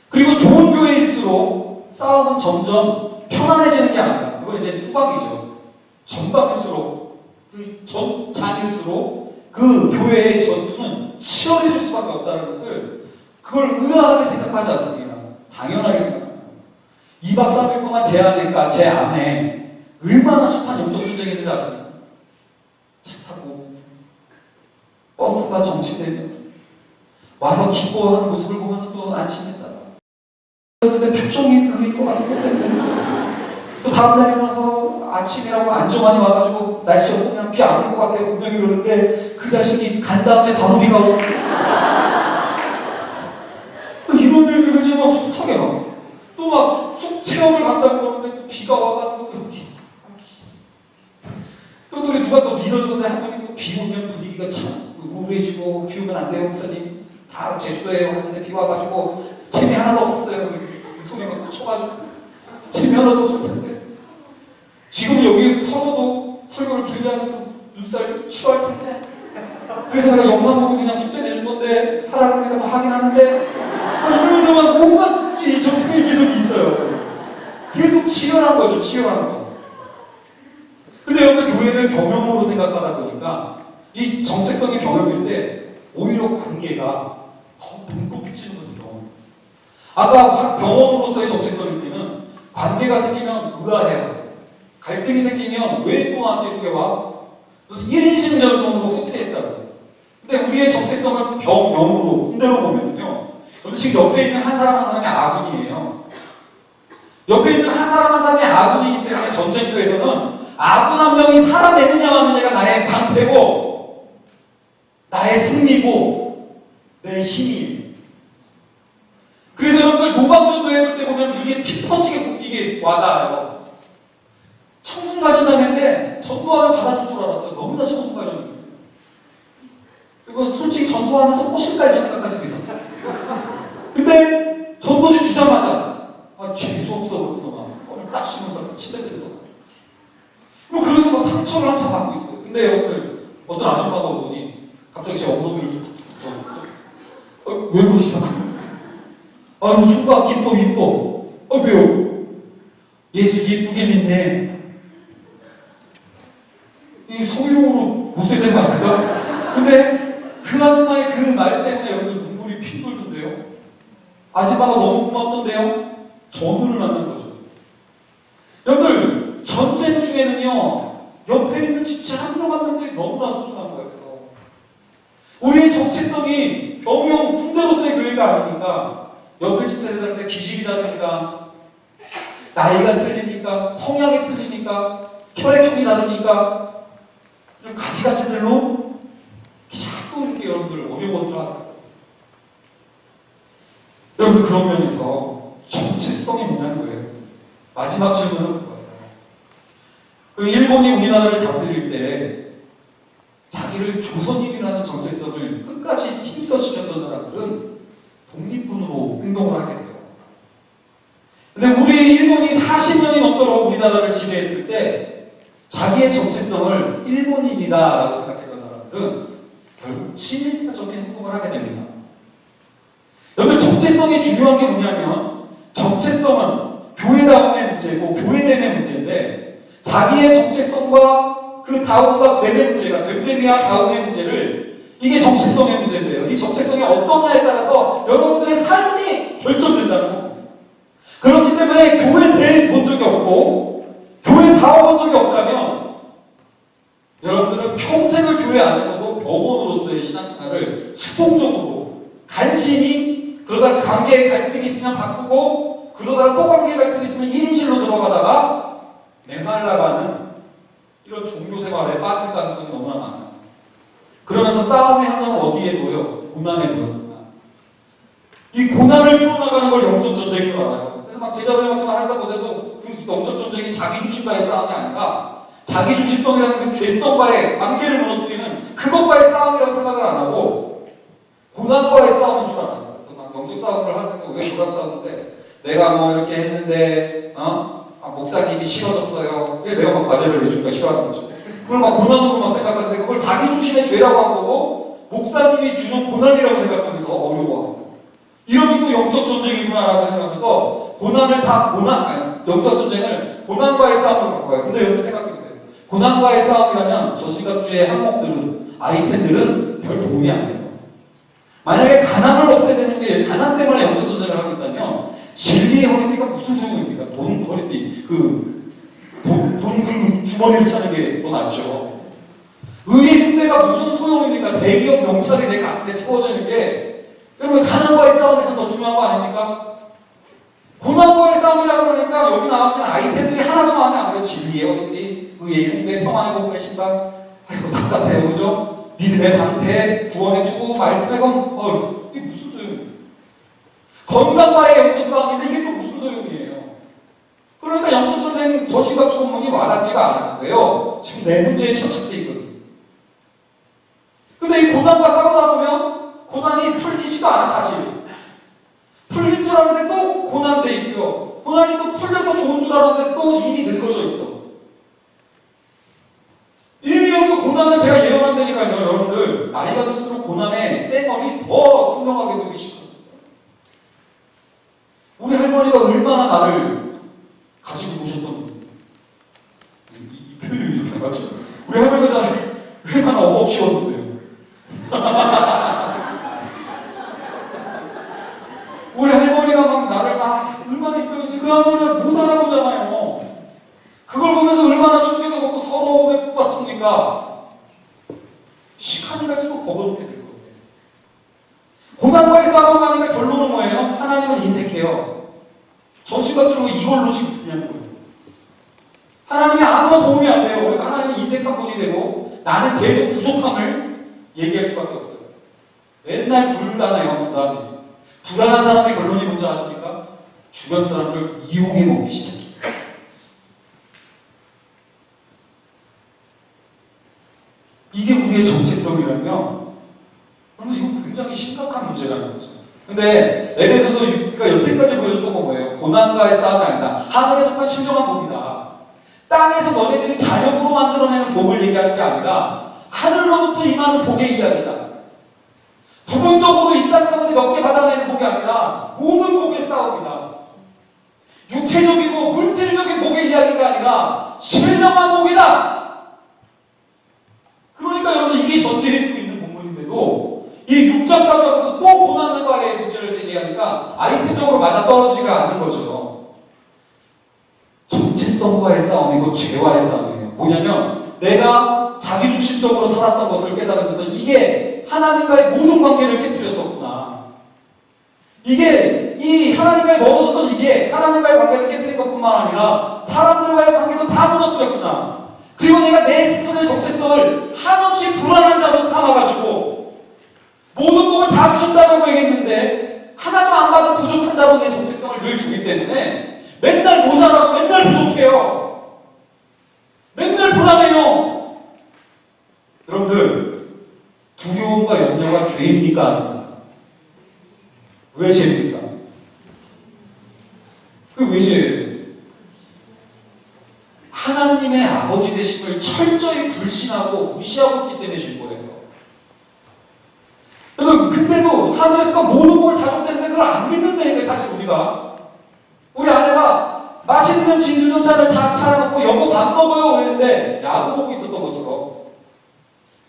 그리고 좋은 교회일수록 싸움은 점점 편안해지는 게 아니라, 그건 이제 후방이죠. 전방일수록, 그 전장일수록 그 교회의 전투는 치열해질 수밖에 없다는 것을, 그걸 의아하게 생각하지 않습니다. 당연하게 생각합니다. 2박 3일 동안 제 안에 얼마나 숱한 영적 전쟁이 있는지 아십니까? 차 타고 오면서, 버스가 정치되면서, 와서 기뻐하는 모습을 보면서 또 안심했다. 그런데 표정이 별로일 것 같은데, 또 다음날 일어나서 아침이라고 안정환이 와가지고 날씨 없고 그냥 비 안 올 것 같아요. 분명히 그러는데 그 자식이 간 다음에 바로 비가 오고 이런 일들을 이제 막 숱하게 또 막 쑥 체험을 간다고 그러는데 또 비가 와가지고 이렇게 또 우리 누가 또 리더인데 한 명이 또 비 오면 분위기가 참 우울해지고 비 오면 안 돼요 목사님 다 제주도에 왔는데 비 와가지고 재미 하나도 없었어요. 그 소리가 꽂혀가지고 재미 하나도 없었는데 지금 여기 서서도 설교를 길게 하면 눈살 치료할 텐데 그래서 내가 영상 보고 그냥 숙제 내는 건데 하라고 하니까 또 하긴 하는데 이러면서만 온갖 이 정상이 계속 있어요. 계속 치열한 거죠. 치열한 거. 근데 여러분 교회를 병영으로 생각하다 보니까 이 정체성이 병영일 때 오히려 관계가 더 붕괴치는 거죠. 병원. 아까 병원으로서의 정체성일 때는 관계가 생기면 의아해요. 갈등이 생기면 왜 또 나한테 이렇게 와? 무슨 1인칭 전공으로 후퇴했다고. 근데 우리의 정체성을 병영으로 군대로 보면요. 지금 옆에 있는 한 사람 한 사람이 아군이에요. 옆에 있는 한 사람 한 사람이 아군이기 때문에 전쟁터에서는 아군 한 명이 살아내느냐 마느냐가 나의 방패고 나의 승리고 내 힘이에요. 그래서 여러분들 노방전도 해볼 때 보면 이게 피 터지게 이게 와닿아요. 청순가련자매인데 전도하면 받아줄 줄 알았어요. 너무나 청순가련이. 그리고 솔직히 전도하면서 꼬실까 이런 생각까지 있었어요. 근데 전도지 주자마자 재수없어 그래서 막 오늘 딱 심으면서 침대들에서 그래서 막 상처를 한참 받고 있어요. 근데 여러분들 어떤 아줌마가 오더니 갑자기 제 엉덩이를 왜 그러시냐고. 아유 총각 이뻐. 왜요? 예수 예쁘게 믿네. 이 성희롱으로 못 써야 되는 거 아닙니까? 근데 그 아줌마의 그 말 때문에 여러분 눈물이 핑 돌던데요. 아줌마가 너무 고맙던데요. 전우를 만난 거죠. 여러분들 전쟁 중에는요 옆에 있는 진짜 한 명 한 명들이 너무나 소중한 거예요. 우리의 정체성이 병영 군대로서의 교회가 아니니까 옆에 집사들한테 기질이라든가 나이가 틀리니까 성향이 틀리니까 혈액형이 다르니까 좀 가지가지들로 자꾸 이렇게 여러분들 어려워하더라고요. 여러분 그런 면에서 정체성이 뭐냐는 거예요. 마지막 질문은 그거예요. 그 일본이 우리나라를 다스릴 때 자기를 조선인이라는 정체성을 끝까지 힘써시켰던 사람들은 독립군으로 행동을 하게 돼요. 근데 우리 일본이 40년이 넘도록 우리나라를 지배했을 때 자기의 정체성을 일본인이다라고 생각했던 사람들은 결국 친일파적인 행동을 하게 됩니다. 여러분 정체성이 중요한 게 뭐냐면 정체성은 교회다움의 문제고 교회됨의 문제인데 자기의 정체성과 그 다음과 됨의 문제가 됨됨이와 다음의 문제를 이게 정체성의 문제인데요. 이 정체성이 어떠냐에 따라서 여러분들의 삶이 결정된다는 겁니다. 그렇기 때문에 교회 대해 본 적이 없고 교회 다워본 적이 없다면 여러분들은 평생을 교회 안에서도 병원으로서의 신앙생활을 수동적으로 간신히 그러다가 관계의 갈등이 있으면 바꾸고 그러다가 또 관계의 갈등이 있으면 1인실로 들어가다가 메말라가는 이런 종교생활에 빠질 가능성이 너무나 많아요. 그러면서 싸움의 함정을 어디에 둬요? 고난에 둬요. 이 고난을 풀어나가는 걸 영적 전쟁으로 알아요. 그래서 막 제자들 같은 거 하다 보더라도 그 영적 전쟁이 자기 중심과의 싸움이 아니라 자기 중심성이라는 그 죄성과의 관계를 무너뜨리는 그것과의 싸움이라고 생각을 안 하고 고난과의 싸움인 줄 알아요. 그래서 막 영적 싸움을 하는 거 왜 고난 싸움인데 내가 뭐 이렇게 했는데 목사님이 싫어졌어요. 왜 내가 막 과제를 내주니까 싫어하는 거죠. 그걸 막 고난으로만 생각하는데 그걸 자기 중심의 죄라고 한 거고 목사님이 주는 고난이라고 생각하면서 어려워하고 이런 게 또 영적 전쟁이구나라고 생각하면서 고난을 다 영적 전쟁을 고난과의 싸움으로 바꿔요. 근데 여러분 생각해보세요. 고난과의 싸움이라면 저 지갑주의 항목들은 아이템들은 별 도움이 안 돼요. 만약에 가난을 없애야 되는 게 가난 때문에 영적 전쟁을 하고 있다면 진리의 허리띠가 무슨 소용입니까? 돈 허리띠 돈 주머니를 차는 게 더 낫죠. 의의 흉배가 무슨 소용입니까? 대기업 명찰이 내 가슴에 채워지는 게 여러분 가난과의 싸움에서 더 중요한 거 아닙니까? 고난과의 싸움이라고 그러니까 여기 나오는 아이템들이 하나도 마음에 안 들어요. 진리의 허리띠, 의의 흉배, 평안의 복음의 신발. 아이고 답답해요, 그죠? 믿음의 방패, 구원의 투구, 말씀의 검, 이게 무슨 소용이에요? 건강과의 영적 싸움인데 이게 또 무슨 소용이에요? 그러니까 영적 전쟁 저신과 초문이 와닿지가 않은 거예요. 지금 네 문제에 처착돼 있거든요. 근데 이 고난과 싸우다 보면 고난이 풀리지도 않아, 사실. 풀린 줄 알았는데 또 고난돼 있고요. 고난이 또 풀려서 좋은 줄 알았는데 또 이미 늙어져 있어. 이미 여러분 고난은 제가 예언한다니까요. 여러분들 나이가 들수록 고난의 쌩얼이 더 선명하게 보이기 시작합니다. 우리 할머니가 얼마나 나를 가지고 오셨던 이 표현이 이렇게 맞죠? 우리 할머니가 저를 얼마나 어버 키웠는데요. 우리 할머니가 막 나를 얼마나 이쁘게 그 할머니가 못 알아보잖아요. 그걸 보면서 얼마나 충격을 먹고 서로 왜 똑같습니까? 시간이 갈수록 더 그렇게 될 거예요. 고난과의 싸움을 하니까 결론은 뭐예요? 하나님은 인색해요. 정신과적으로 이걸로 지금 그냥 거예요. 하나님이 아무런 도움이 안 돼요. 그러니까 하나님이 인색한 분이 되고 나는 계속 부족함을 얘기할 수밖에 없어요. 맨날 불안해요. 불안한 사람의 결론이 뭔지 아십니까? 주변 사람을 이용해 먹기 시작해요. 이게 우리의 정체성이라면 그러면 이거 굉장히 심각한 문제라는 거죠. 근데 에베소서 6가 여태까지 보여줬던 건 뭐예요? 고난과의 싸움이 아니다. 하늘에 속한 신령한 복이다. 땅에서 너네들이 자력으로 만들어내는 복을 얘기하는 게 아니라 하늘로부터 임하는 복의 이야기다. 부분적으로 이 땅 가운데 몇 개 받아내는 복이 아니라 모든 복의 싸움이다. 육체적이고 물질적인 복의 이야기가 아니라 신령한 복이다. 그러니까 여러분 이게 전제에 두고 있는 본문인데도 이 6장까지 와서도 또 고난과의 문제를 얘기하니까 아이템적으로 맞아떨어지지가 않는 거죠. 정체성과의 싸움이고 죄와의 싸움이에요. 뭐냐면 내가 자기중심적으로 살았던 것을 깨달으면서 이게 하나님과의 모든 관계를 깨뜨렸었구나. 이게 이 하나님과의 멀어졌던 이게 하나님과의 관계를 깨뜨린 것뿐만 아니라 사람들과의 관계도 다 무너뜨렸구나. 그리고 내가 내 스스로의 정체성을 한없이 불안한 자로 삼아가지고 모든 복을 다 주셨다고 얘기했는데 하나도 안 받은 부족한 자로 내 정체성을 늘 두기 때문에 맨날 모자라고 맨날 부족해요. 맨날 불안해요. 여러분들 두려움과 염려가 죄입니까? 아닙니까? 왜 죄입니까? 그게 왜 죄예요? 하나님의 아버지 되심을 철저히 불신하고 무시하고 있기 때문에 죄인 거예요. 여러분, 근데도 하늘에서 모든 걸 다 줬다는데 그걸 안 믿는다니까요, 사실 우리가. 우리 아내가 맛있는 진수전차를 다 차려놓고 여보 밥 먹어요 그랬는데 야구 보고 있었던 것처럼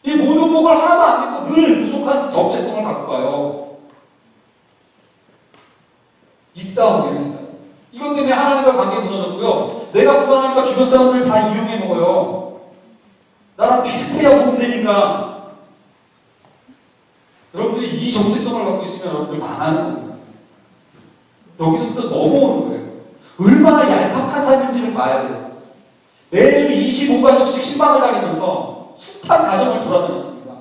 이 모든 복을 하나도 안 믿고 늘 부족한 정체성을 갖고 가요. 이 싸움이에요, 이 싸움. 이것 때문에 하나님과 관계 무너졌고요. 내가 불안하니까 주변 사람들 다 이용해 먹어요. 나랑 비슷해야 도움되니까. 여러분들이 이 정체성을 갖고 있으면 여러분들 망하는 겁니다. 여기서부터 넘어오는 거예요. 얼마나 얄팍한 삶인지를 봐야 돼요. 매주 25가정씩 신방을 다니면서 숱한 가정을 돌아다녔습니다.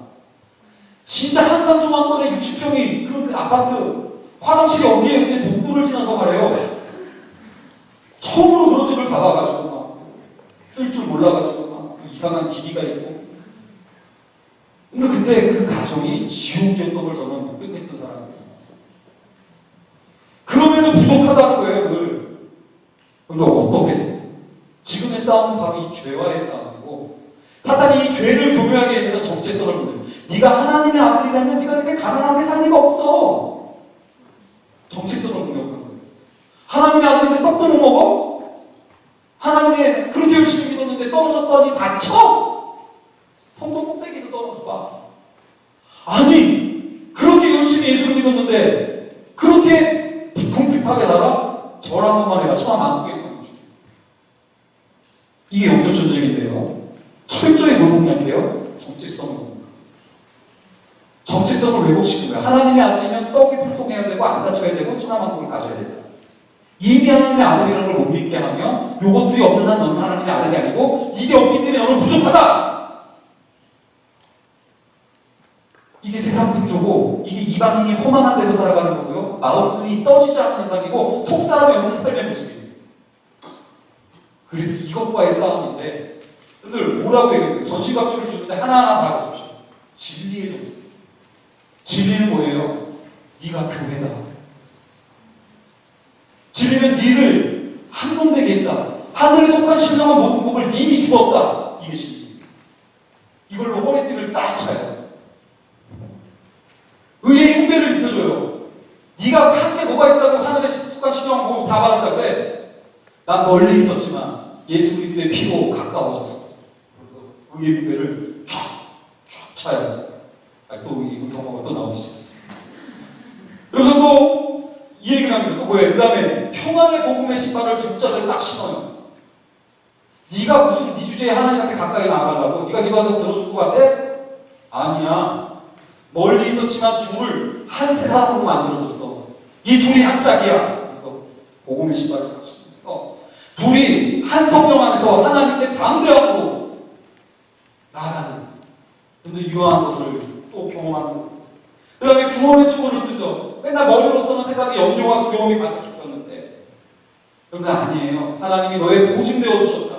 진짜 한강 중앙권에 60평이 그런 아파트 화장실이 어디에 있는데 복도를 지나서 가래요. 처음으로 그런 집을 가봐가지고 막 쓸 줄 몰라가지고 막 이상한 기기가 있고. 근데 그 가정이 지옥이었던 걸 저는 목격했던 사람이에요. 그럼에도 부족하다는 거예요, 늘. 근데 어떻겠어요? 지금의 싸움은 바로 이 죄와의 싸움이고 사탄이 이 죄를 교묘하게 위해서 정체성을 보여요. 네가 하나님의 아들이라면 네가 이렇게 가난하게 살 리가 없어. 정체성을 공격하는 거예요. 하나님의 아들인데 떡도 못 먹어? 하나님의 그렇게 열심히 믿었는데 떨어졌더니 다쳐? 성전 꼭대기에서 떨어져 봐. 아니 그렇게 열심히 예수를 믿었는데 그렇게 궁핍하게 살아? 절 한 번만 해봐. 처음 안 보게 하는 거죠. 이게 영적 전쟁인데요. 철저히 뭘 공략해요? 정체성을 공략해요. 정체성을 왜곡시키는 거예요. 하나님의 아들이면 떡이 풍성해야 되고 안 다쳐야 되고 천하만 복을 가져야 된다. 이미 하나님의 아들이라는 걸 못 믿게 하면 요것들이 없는 한 너는 하나님의 아들이 아니고 이게 없기 때문에 너는 부족하다. 구조고 이게 이방인이 험함한 대로 살아가는 거고요. 마음이 떠지지 않는 현상이고 속사람이 없는 삶의 모습이에요. 그래서 이것과의 싸움인데 여러분들 뭐라고 얘기해요? 전시각주를 주는데 하나하나 다 보십시오. 진리의 정수. 진리는 뭐예요? 네가 교회다. 진리는 네를 한몸되게 했다. 하늘에 속한 신령한 모든 법을 이미 주었다. 이게 진리. 이걸로 허리띠를 딱 차요. 의의 흉배를 입혀줘요. 네가 한 게 뭐가 있다고 하늘에 속한 신령한 법을 다 받았다 그래. 난 멀리 있었지만 예수 그리스도의 피로 가까워졌어. 그래서 의의 흉배를 쫙 차요. 또 이 성화가 또 나오기 시작했어요. 그래서 또 이 얘기를 합니다. 또 뭐예요? 그 다음에 평안의 복음의 신발을 두짝을 딱 신어요. 네가 무슨 네 주제에 하나님한테 가까이 나가려고 네가 기도하다고 들어줄 것 같아? 아니야. 멀리 있었지만 둘을 한 세 사람으로 만들어줬어. 이 둘이 한 짝이야. 그래서 복음의 신발을 딱 신어서 둘이 한 성령 안에서 하나님께 담대함으로 나아가는. 근데 이러한 것을 또 경험하는 거예요. 그 다음에 구원의 축원을 쓰죠. 맨날 머리로서는 생각이 염려와 두려움이 가득했었는데 그런데 아니에요. 하나님이 너의 보증되어 주셨다.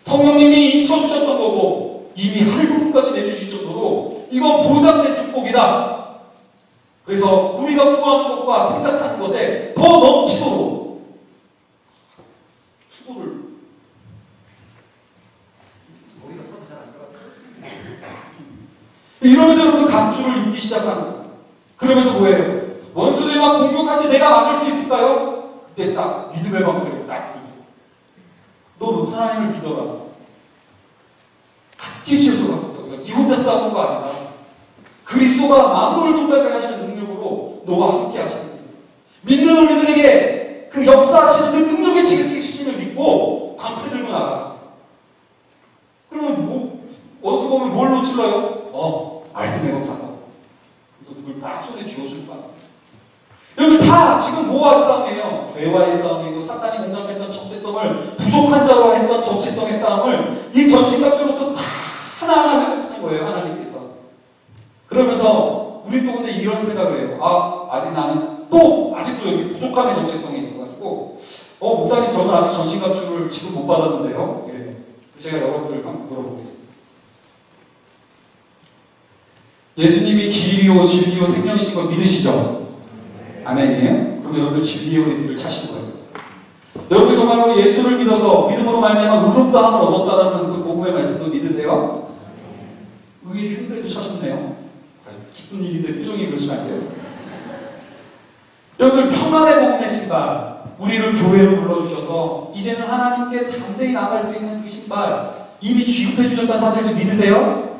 성령님이 인쳐주셨던 거고 이미 할부금까지 내주실 정도로 이건 보장된 축복이다. 그래서 우리가 구하는 것과 생각하는 것에 더 넘치도록 축복을 머리가 커서 잘 안 들어가서 이러면서 여러분 각주를 입기 시작하는 거예요. 그러면서 뭐예요? 원수들과 공격할 때 내가 막을 수 있을까요? 그때 딱 믿음의 방패를 딱 들죠. 너 하나님을 믿어라. 같이 지어져가지고 네 혼자 싸우는 거 아니다. 그리스도가 만물을 충분하게 하시는 능력으로 너와 함께 하시는 거예요. 믿는 우리들에게 그 역사하시는 그 능력의 지극히심을 믿고 방패 들고 나가. 그러면 뭐 원수가 오면 뭘로 찔러요? 말씀의 법사다. 그래서 그걸 딱 손에 쥐어줄 거야. 여러분 다 지금 뭐와 싸움이에요? 죄와의 싸움이고 사탄이 공략했던 정체성을 부족한 자로 했던 정체성의 싸움을 이 전신갑주로서 다 하나하나 회복하는 거예요. 하나님께서. 그러면서 우리 또 근데 이런 생각을 해요. 아직 나는 또 아직도 여기 부족함의 정체성이 있어가지고 목사님 저는 아직 전신갑주를 지금 못 받았는데요. 예. 제가 여러분들 한번 물어보겠습니다. 예수님이 길이요 진리요 생명이신 걸 믿으시죠? 아멘이에요? 그럼 여러분들 진리의 의미를 찾으실 거예요. 여러분들 정말로 예수를 믿어서 믿음으로 말미암아 의롭다함을 얻었다라는 그 복음의 말씀도 믿으세요? 의의 흉배도 찾으셨네요. 기쁜 일인데 표정이 그러시면 안 돼요. 여러분들 평안의 복음의 신발 우리를 교회로 불러주셔서 이제는 하나님께 담대히 나갈 수 있는 그 신발 이미 취급해 주셨다는 사실을 믿으세요?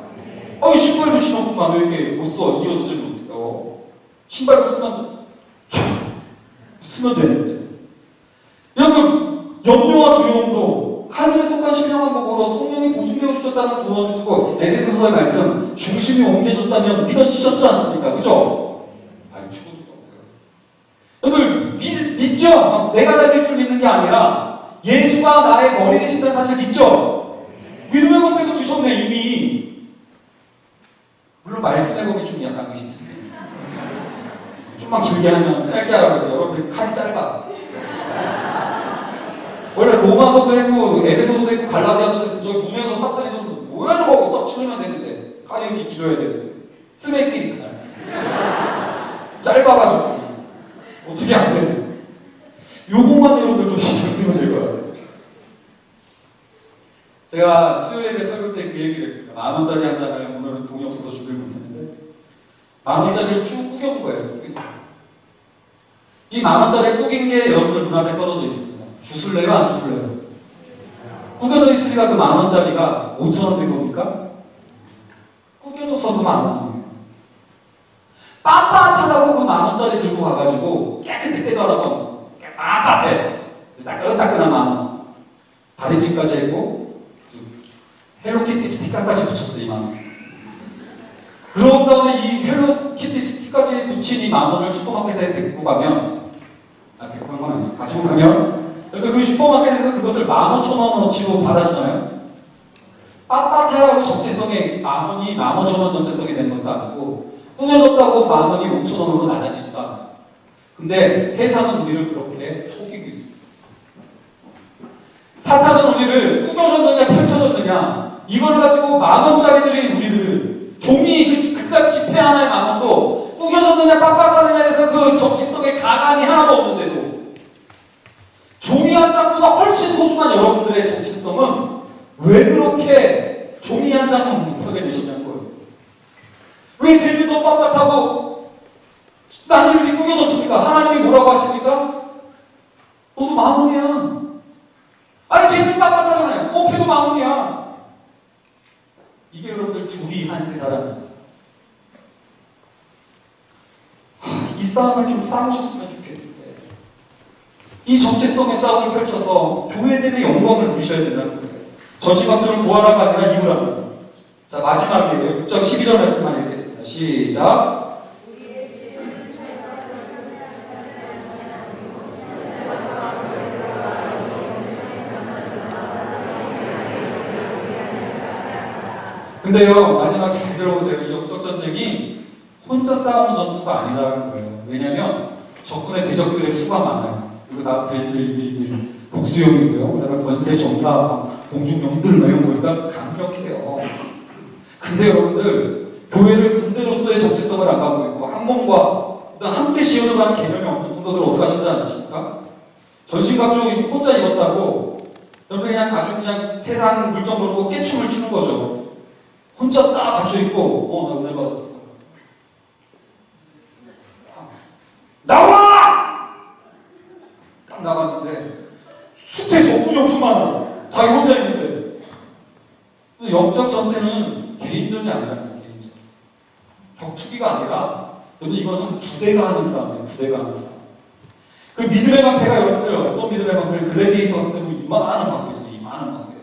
신발도 신었구만. 왜 이렇게 못 써? 이어서 좀 못해요. 신발 쓰면 되는데. 여러분, 염려와 두려움도 하늘에 속한 신령한 복으로 성령이 보증되어 주셨다는 구원을 주고 에베소서의 말씀 중심이 옮겨졌다면 믿어지셨지 않습니까? 그죠? 여러분, 믿죠? 내가 자기를 줄 믿는 게 아니라 예수가 나의 머리 되신다는 사실 믿죠? 믿음의 법에도 주셨네, 이미. 물론 말씀의 법이 좀 약간 의심스럽네요. 좀만 길게 하면 짧게 하라고 해서 여러분들 칼이 짧아. 원래 로마서도 했고 에베소서도 했고 갈라디아서도 했고 저기 문에서 사탄이 좀 뭐야 저거 하고 딱 치면 되는데 칼이 이렇게 길어야 되는데 스매끼리 그날 짧아가지고 어떻게 안 되네. 요것만 여러분들 좀 신경 쓰면 될 것 같아요. 제가 수요일에 설교 때 그 얘기를 했습니다. 10,000원짜리 한 장을 오늘은 돈이 없어서 준비를 못했는데 10,000원짜리를 쭉 구겨본 거예요. 이 10,000원짜리 구긴 게 여러분들 눈앞에 떨어져 있습니다. 주술래요? 안 주술래요? 구겨져 있으니까 그 10,000원짜리가 5,000원 된 겁니까? 구겨졌어도 10,000원이에요. 빳빳하다고 그 10,000원짜리 들고 가가지고 깨끗이 떼더라도 빳빳해. 따끈따끈한 10,000원. 다림질까지 했고 헬로키티 스티커까지 붙였어. 2만원. 그런 다음에 이 헬로키티 스티커까지 붙인 이 10,000원을 슈퍼마켓에 데리고 가면 데리고 간 건 아니죠. 가지고 가면 그 슈퍼마켓에서 그것을 15,000원어치로 받아주나요? 빳빳하라고 정체성에 10,000원이 15,000원 정체성이 되는 것도 아니고 꾸며졌다고 10,000원이 5,000원으로 낮아지지도 않아요. 근데 세상은 우리를 그렇게 속이고 있습니다. 사탄은 우리를 꾸며졌느냐 펼쳐졌느냐 이걸 가지고 10,000원짜리들이 우리들을 종이 그깟 지폐 하나에 10,000원도 꾸겨졌느냐 빡빡하느냐에 대해서 그 정치성에 가감이 하나도 없는데도 종이 한 장보다 훨씬 소중한 여러분들의 정체성은 왜 그렇게 종이 한 장만 못하게 되시냐고요. 왜 쟤는 더 빳빳하고 나는 이렇게 꾸며졌습니까? 하나님이 뭐라고 하십니까? 너도 10,000원이야. 아니 쟤는 빳빳하잖아요. 걔도 10,000원이야. 이게 여러분들 둘이 한 세 사람입니다. 이 싸움을 좀 싸우셨으면 좋겠는데 이 정체성의 싸움을 펼쳐서 교회됨의 영광을 누리셔야 된다는 거예요. 전시방송을 구하라가 아니라 입으라는. 자, 마지막이에요. 6장 12절 말씀만 읽겠습니다. 시작. 근데요, 마지막 잘 들어보세요. 이 영적 전쟁이 혼자 싸우는 전투가 아니라는 거예요. 왜냐면 적군의 대적들의 수가 많아요. 그리고 다 들들 복수용이고요. 그다음에 권세 정사, 공중용들 이런 거니까 강력해요. 근데 여러분들 교회를 군대로서의 정체성을 안 갖고 있고 한 몸과 함께 지어져가는 개념이 없는 성도들 어떻게 하시는지 아십니까? 전신갑주를 혼자 입었다고 여러분 그냥 아주 그냥 세상 물정 모르고 깨춤을 추는 거죠. 혼자 딱 갖춰 입고 나 은혜 받았어. 나와! 딱 나갔는데 숲에 적군이 엄청 많아. 자기 혼자 있는데. 영적 전쟁은 개인전이 아니라 개인전. 격투기가 아니라 여러분 이것은 부대가 하는 싸움이에요. 부대가 하는 싸움. 그 믿음의 방패가 여러분들 어떤 믿음의 방패를 글래디에이터 같은 거 이만한 방패잖아요. 이만한 방패.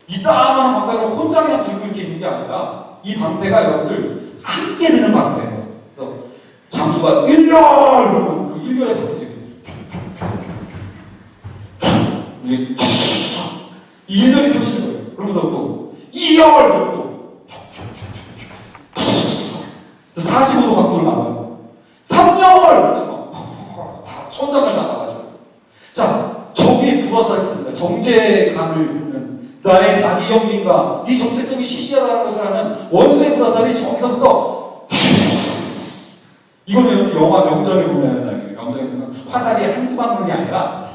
이 따만한 방패를 혼자 그냥 들고 이렇게 있는 게 아니라 이 방패가 여러분들 함께 드는 방패예요. 그래서 장수가 1열! 그러면 그 1열의 방패지. 이 1열이 펴지는 거예요. 그러면서 또 2열! 그러면 또 45도 각도를 나와요. 3열! 다 천장을 나가가지고. 자, 저기에 불화살이 있습니다. 정제감을 부는 나의 자기 영민과 네 정체성이 시시하다는 것을 하는 원수의 불화살이 저기서부터 이거는 여러분 영화 명장에 보면 명장에 보면 화살이 한두 방울이 아니라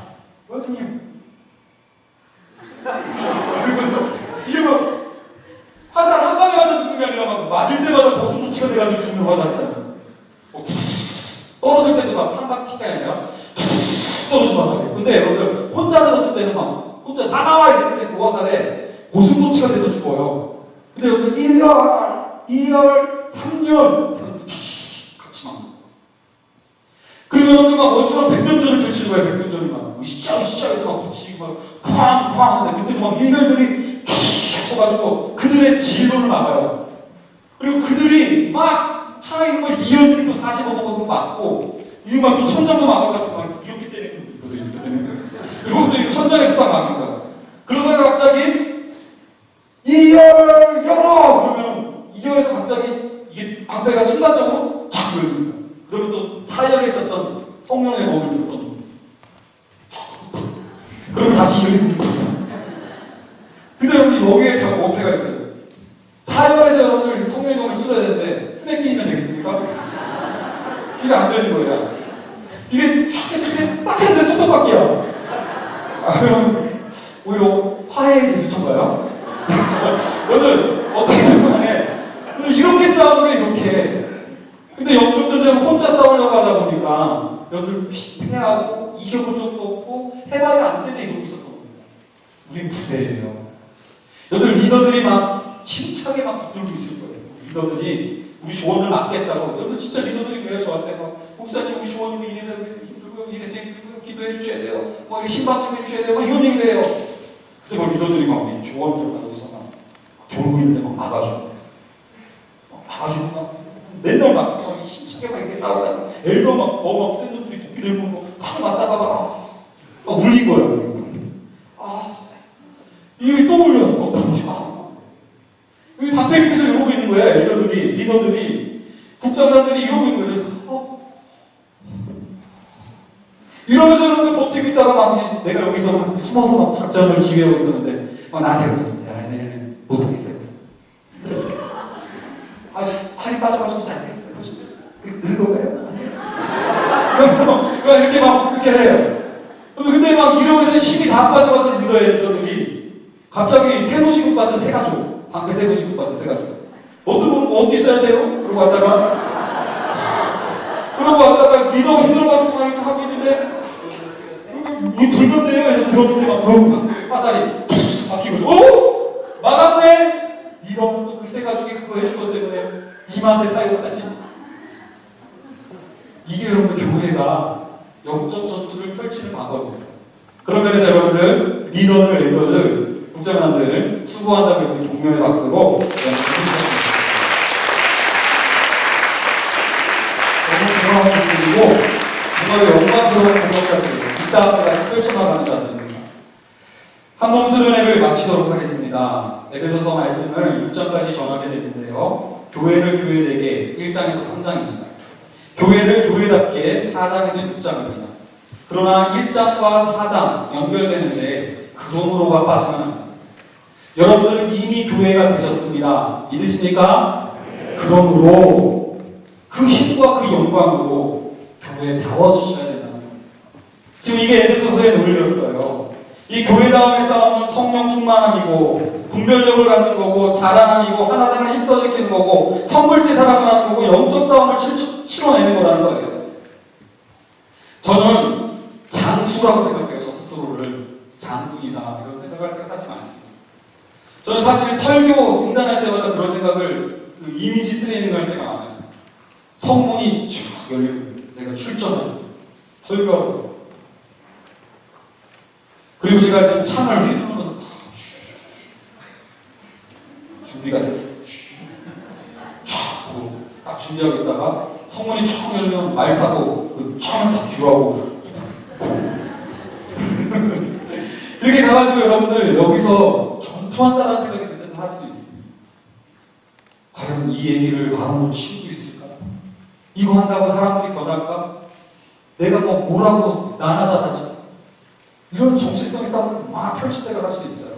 뭐야 선생님 이게 뭐 화살 한 방에 맞아 죽는 게 아니라 막 맞을 때마다 고슴도치가 돼가지고 죽는 화살 있잖아요. 떨어질 때도 막 한 방 튀가 아니라 떨어지는 화살이에요. 근데 여러분들 혼자 들었을 때는 막 혼자 다 나와 있을 때 그 화살에 고슴도치가 돼서 죽어요. 근데 여러분들 1열, 2열, 3열 같이 막 그리고 여러분들 막 원수랑 백면전을 펼치는 거예요. 백면전이 막 으쌰으쌰해서 막 붙이고 막 쾅쾅 하는데 그때도 막 1열들이 쳐가지고 그들의 진로를 막아요. 그리고 그들이 막 차에 있는 걸 2열들이 또 45도 막고 이거 막 또 천장도 막아가지고 막 이렇게 때리는 거예요. 이렇게 때리는 거예요. 이것도 천장에서 딱 막는 거야. 그러다가 갑자기 2열 열어! 그러면 2열에서 갑자기 이게 방패가 순간적으로 착 열립니다. 그러면 또 4열에 있었던 성령의 검을 들었던 그러면 다시 열립니다. 근데 여러분 여기에 어폐가 있어요. 4열에서 여러분들 성령의 검을 찔러야 되는데 스냅 끼면 되겠습니까? 이게 안 되는 거예요. 이게 촥 했을 때 딱 했는데 손톱깎이야. 그럼 오히려 화해의 제수처인가요? 여러분 어떻게 생각해? 이렇게 싸우는 게 이렇게. 근데 영적 전쟁은 혼자 싸우려고 하다 보니까 여러분 피하고 이겨본 적도 없고 해봐야 안 되네 이러고 있었던 겁니다. 우린 부대예요. 여러분 리더들이 막 힘차게 막 붙들고 있을 거예요. 리더들이 우리 조언을 맡겠다고. 여러분 진짜 리더들이 왜요? 저한테 막 목사님 우리 조언님이 이래서 힘들고요. 이래서 힘들고요. 기도해 주셔야 돼요. 뭐 신방 좀 해주셔야 돼요. 막 이런 얘기를 해요. 근데 막 리더들이 막 우리 조언들에서 막 졸고 있는데 막 막아주고 막 맨날 막 힘차게 막 이렇게 싸우잖아. 엘더 막 더 막 센 놈들이 도끼 들고 팍 맞다가 막 울린 거예요. 이게 또 울려요. 다보지 마. 여기 방패 밑에서 이러고 있는 거야. 엘더들이, 리더들이. 국장관들이 이러고 있는 거예요. 그래서 이러면서 여러분들 버티고 있다가 막 내가 여기서 막 숨어서 막 작전을 지휘하고 있었는데 막 나한테 그러면서 야 내년에는 못하겠어요. 힘들어지겠어. 팔이 빠져가지고 잘 안 되겠어요. 늙어가요. 그래서 이렇게 막 이렇게 해요. 근데 막 이러면서 힘이 다 빠져가서 늙어들이 갑자기 새로 시급받은 새 가족, 방금 새로 시급받은 새 가족. 어디 써야 돼요? 그러고 왔다가 리더가 힘들어가지고 막 이렇게 하고 있는데 들렸네요 해서 들었는데 막 화살이 막히고 막았네. 리더는 또 그 새 가족이 그거 해준 것 때문에 이 맛에 사용하지. 이게 여러분들 교회가 영적 전투를 펼치는 방법입니다. 그런 면에서 여러분들 리더들, 엘더들, 국장관들 수고한다고 여러분 격려의 박수로 너무 고마운 분들이고 정말 영광스러운 공동체들이고 이 싸움을 같이 펼쳐나가는 자들입니다. 한몸 수련회를 마치도록 하겠습니다. 에베소서 말씀을 6장까지 전하게 되는데요. 교회를 교회되게 1장에서 3장입니다. 교회를 교회답게 4장에서 6장입니다. 그러나 1장과 4장 연결되는데 그rom으로가 빠지면 안 됩니다. 여러분들은 이미 교회가 되셨습니다. 믿으십니까? 그러므로 그 힘과 그 영광으로 교회에 다워주셔야 된다는 겁니다. 지금 이게 에베소서의 논리였어요. 이 교회다움의 싸움은 성령 충만함이고 분별력을 갖는 거고 자라남이고 하나됨을 힘써지키는 거고 선물제 사랑을 하는 거고 영적 싸움을 치러내는 거라는 거예요. 저는 장수라고 생각해요. 저 스스로를 장군이다 이런 생각할 때 사실 많습니다. 저는 사실 설교 등단할 때마다 그런 생각을 이미지 트레이닝 할 때가 많아요. 성문이 쫙 열리고 내가 출전하고 설교하고 그리고 제가 지금 창을 휘두르면서 준비가 됐어. 딱 준비하고 있다가 성문이 쫙 열면 말 타고 그 창을 딱 뒤로하고 이렇게 가가지고 여러분들 여기서 전투한다는 생각이 드는 사실이 있습니다. 과연 이 얘기를 마음으로 치우고 있을까? 이거 한다고 사람들이 변할까? 내가 뭐라고 나눠서 이런 정체성의 싸움을 막 펼칠 때가 사실 있어요.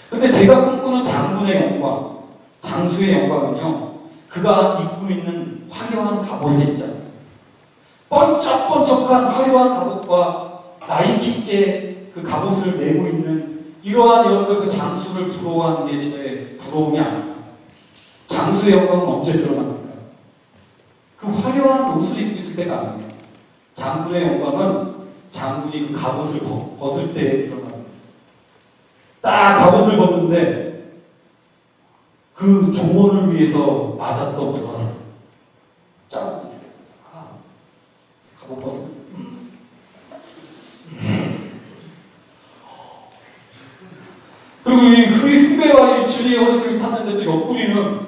근데 제가 꿈꾸는 장군의 영광, 장수의 영광은요, 그가 입고 있는 화려한 갑옷에 있지 않습니다. 번쩍번쩍한 화려한 갑옷과 나이키제 그 갑옷을 메고 있는 이러한 여러분들 그 장수를 부러워하는 게 제 부러움이 아닙니다. 장수의 영광은 언제 드러납니까? 그 화려한 옷을 입고 있을 때가 아니에요. 장군의 영광은 장군이 그 갑옷을 벗을 때 드러납니다. 딱 갑옷을 벗는데 그 조언을 위해서 맞았던 불화살 짜고 있어요. 갑옷 벗으면서 그리고 이 흉배와 이 진리의 허리띠를 탔는데 또 옆구리는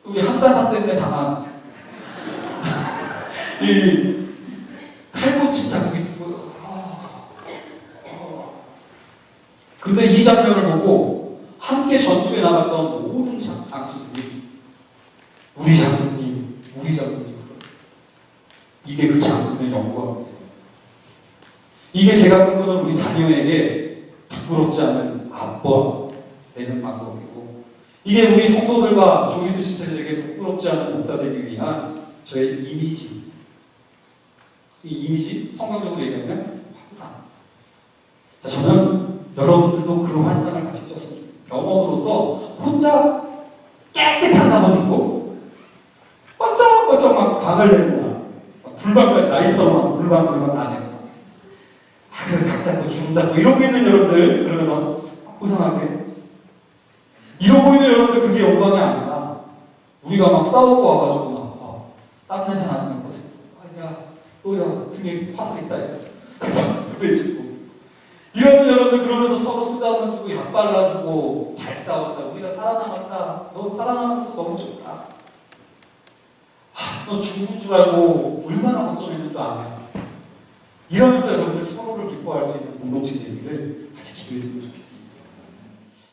우리 한간상 때문에 당한 이 칼붙인 자국이 있고요. 근데 이 장면을 보고 함께 전투에 나갔던 모든 장수들이 우리 장군님 이게 그 장군의 영광입니다. 이게 제가 꿈꾸는 우리 자녀에게 부끄럽지 않은 아빠 되는 방법이고 이게 우리 성도들과 조이스 신체들에게 부끄럽지 않은 목사 되기 위한 저의 이미지. 이 이미지 성경적으로 얘기하면 환상. 자, 저는 여러분들도 그 환상을 가지셨으면 좋겠어요. 병원으로서 혼자 깨끗한 갑옷 입고 번쩍번쩍 막 방을 내거나 불방까지 라이터로 막 불방 다 내거나 각 잡고 주름 잡고 이러고 있는 여러분들 그러면서 고상하게 이러고 있는 여러분들 그게 영광이 아니라 우리가 막 싸우고 와가지고 막 땀내새 나시는 거지. 야 너야 등에 화살 있다 그래서 옆에 짚고 이러는 여러분들 그러면서 서로 쓰다듬어주고 약 발라주고 잘 싸웠다 우리가 살아남았다 너 살아남아서 너무 좋다 너 죽은 줄 알고 얼마나 걱정했는 줄 아냐 이러면서 여러분들 서로를 기뻐할 수 있는 공동체 되기를 같이 기도했으면 좋겠습니다.